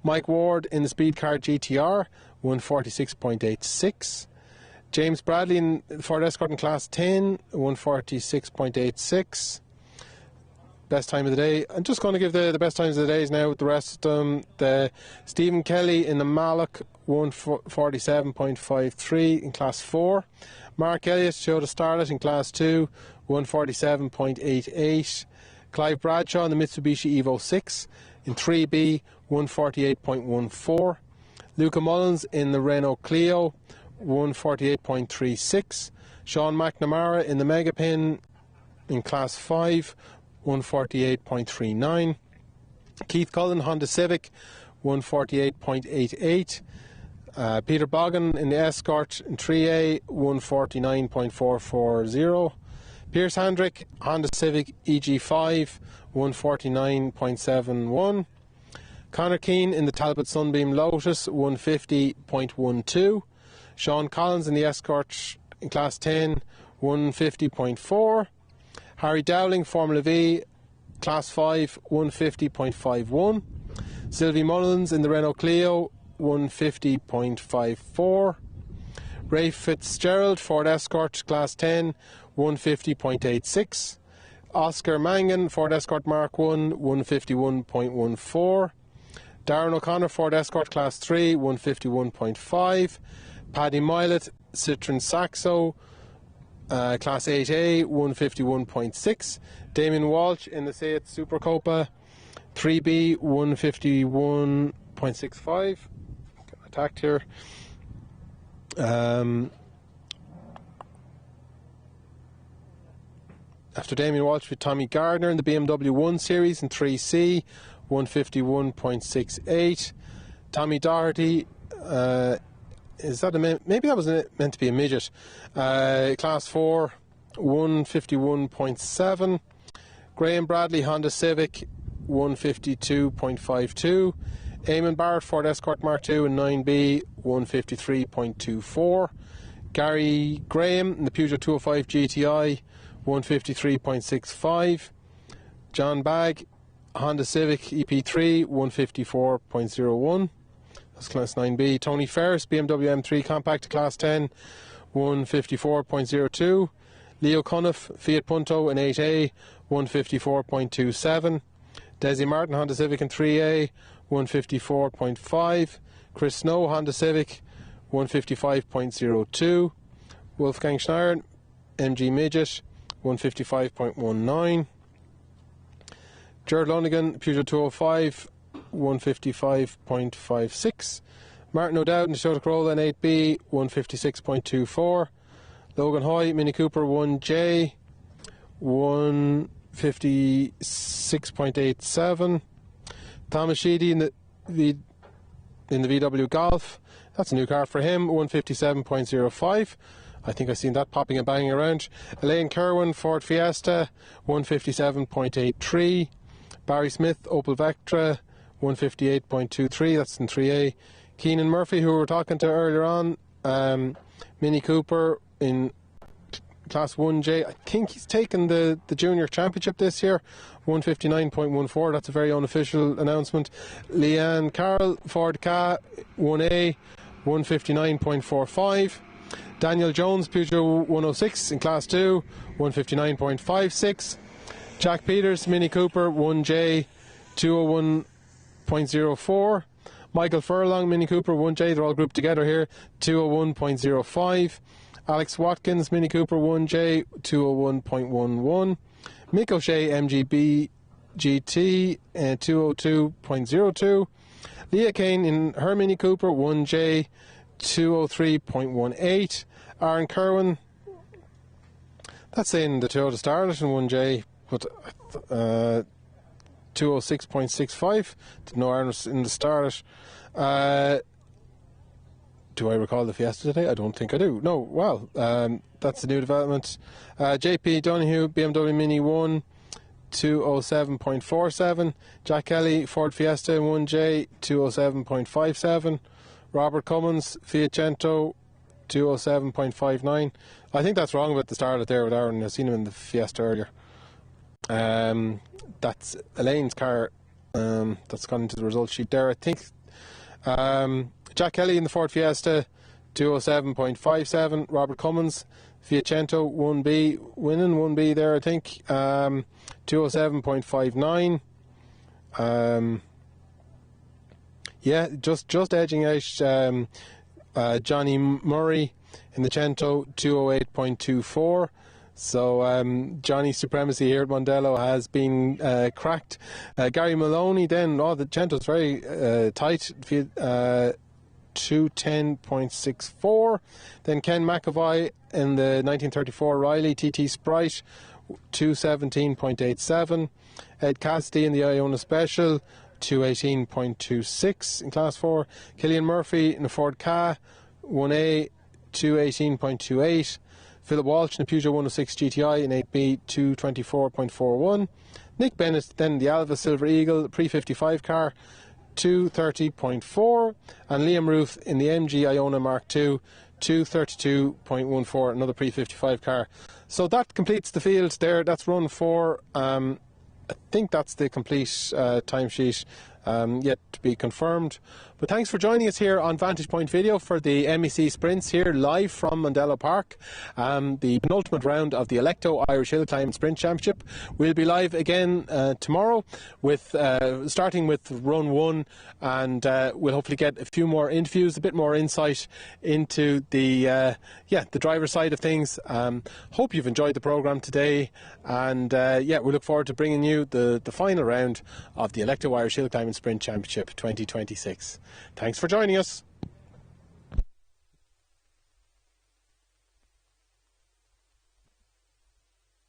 Speaker 1: Mike Ward in the Speed Car GTR, 1:46.86. James Bradley in Ford Escort in Class 10, 1:46.86. Best time of the day. I'm just going to give the best times of the days now with the rest of them. The Stephen Kelly in the Malloch, 1:47.53 in Class 4. Mark Elliott showed a starlet in Class 2, 1:47.88. Clive Bradshaw in the Mitsubishi Evo 6 in 3B, 1:48.14. Luca Mullins in the Renault Clio, 1:48.36. Sean McNamara in the Megapin in Class 5, 1:48.39. Keith Cullen, Honda Civic, 1:48.88. Peter Bogan in the Escort in 3A, 1:49.440. Pierce Handrick, Honda Civic EG5, 1:49.71. Connor Keane in the Talbot Sunbeam Lotus, 1:50.12. Sean Collins in the Escort in Class 10, 150.4. Harry Dowling, Formula V, Class 5, 150.51. Sylvie Mullins in the Renault Clio, 150.54. Ray Fitzgerald, Ford Escort, Class 10, 150.86. Oscar Mangan, Ford Escort Mark 1, 151.14. Darren O'Connor, Ford Escort Class 3, 151.5. Paddy Milet, Citroen Saxo, Class 8A, 151.6. Damien Walsh in the Seat Supercopa, 3B, 151.65. Got attacked here. After Damien Walsh with Tommy Gardner in the BMW 1 Series in 3C, 151.68. Tommy Doherty, is that maybe that was meant to be a midget. Class 4, 151.7. Graham Bradley, Honda Civic, 152.52. Eamon Barrett, Ford Escort Mark II and 9B, 153.24. Gary Graham in the Peugeot 205 GTI, 153.65. John Bagg, Honda Civic EP3, 154.01. That's Class 9B. Tony Ferris, BMW M3 Compact, Class 10, 154.02. Leo Cunniff, Fiat Punto in 8A, 154.27. Desi Martin, Honda Civic in 3A, 154.5. Chris Snow, Honda Civic, 155.02. Wolfgang Schneier, MG Midget, 155.19. Jared Lonigan, Peugeot 205, 155.56. Martin O'Dowd in the Toyota Corolla in 8B, 156.24. Logan Hoy, Mini Cooper 1J, 156.87. Thomas Sheedy in the VW Golf, that's a new car for him, 157.05. I think I've seen that popping and banging around. Elaine Kerwin, Ford Fiesta, 157.83. Barry Smith, Opel Vectra, 158.23, that's in 3A. Keenan Murphy, who we were talking to earlier on, Mini Cooper in Class 1J. I think he's taken the Junior Championship this year, 159.14. That's a very unofficial announcement. Leanne Carroll, Ford Ka 1A, 159.45. Daniel Jones, Peugeot 106 in Class 2, 159.56. Jack Peters, Mini Cooper 1J, 201.04. Michael Furlong, Mini Cooper 1J, they're all grouped together here, 201.05. Alex Watkins, Mini Cooper 1J, 201.11. Mick O'Shea, MGB GT, 202.02. Leah Kane in her Mini Cooper 1J, 203.18. Aaron Kerwin, that's in the Toyota Starlet in 1J, but 206.65. Didn't know Aaron was in the Starlet. Do I recall the Fiesta today? I don't think I do. No, well, that's the new development. JP Donahue, BMW Mini 1, 207.47. Jack Kelly, Ford Fiesta 1J, 207.57. Robert Cummins, Fiat Cento, 207.59. I think that's wrong about the Starlet there with Aaron. I've seen him in the Fiesta earlier. That's Elaine's car. That's gone into the results sheet there, I think. Jack Kelly in the Ford Fiesta, 207.57. Robert Cummins, Fiat Cento 1B, winning 1B there, I think. 207.59. Yeah, just edging out Johnny Murray in the Cento, 208.24. So Johnny's supremacy here at Mondello has been cracked. Gary Maloney then, the Cento's very tight, 210.64. Then Ken McAvoy in the 1934 Riley TT Sprite, 217.87. Ed Cassidy in the Iona Special, 218.26 in Class 4. Killian Murphy in the Ford Ka 1A, 218.28. Philip Walsh in the Peugeot 106 GTI in 8B, 224.41. Nick Bennett then the Alva Silver Eagle pre-55 car, 230.4. And Liam Ruth in the MG Iona Mark II, 2:32.14, another pre-55 car. So that completes the field there. That's run 4. I think that's the complete timesheet, yet to be confirmed. But thanks for joining us here on Vantage Point Video for the MEC Sprints here live from Mondello Park, the penultimate round of the Alekto Irish Hillclimb Sprint Championship. We'll be live again tomorrow, with starting with run 1, and we'll hopefully get a few more interviews, a bit more insight into the driver side of things. Hope you've enjoyed the programme today, and we look forward to bringing you the final round of the Alekto Irish Hillclimb Sprint Championship 2026. Thanks for joining us.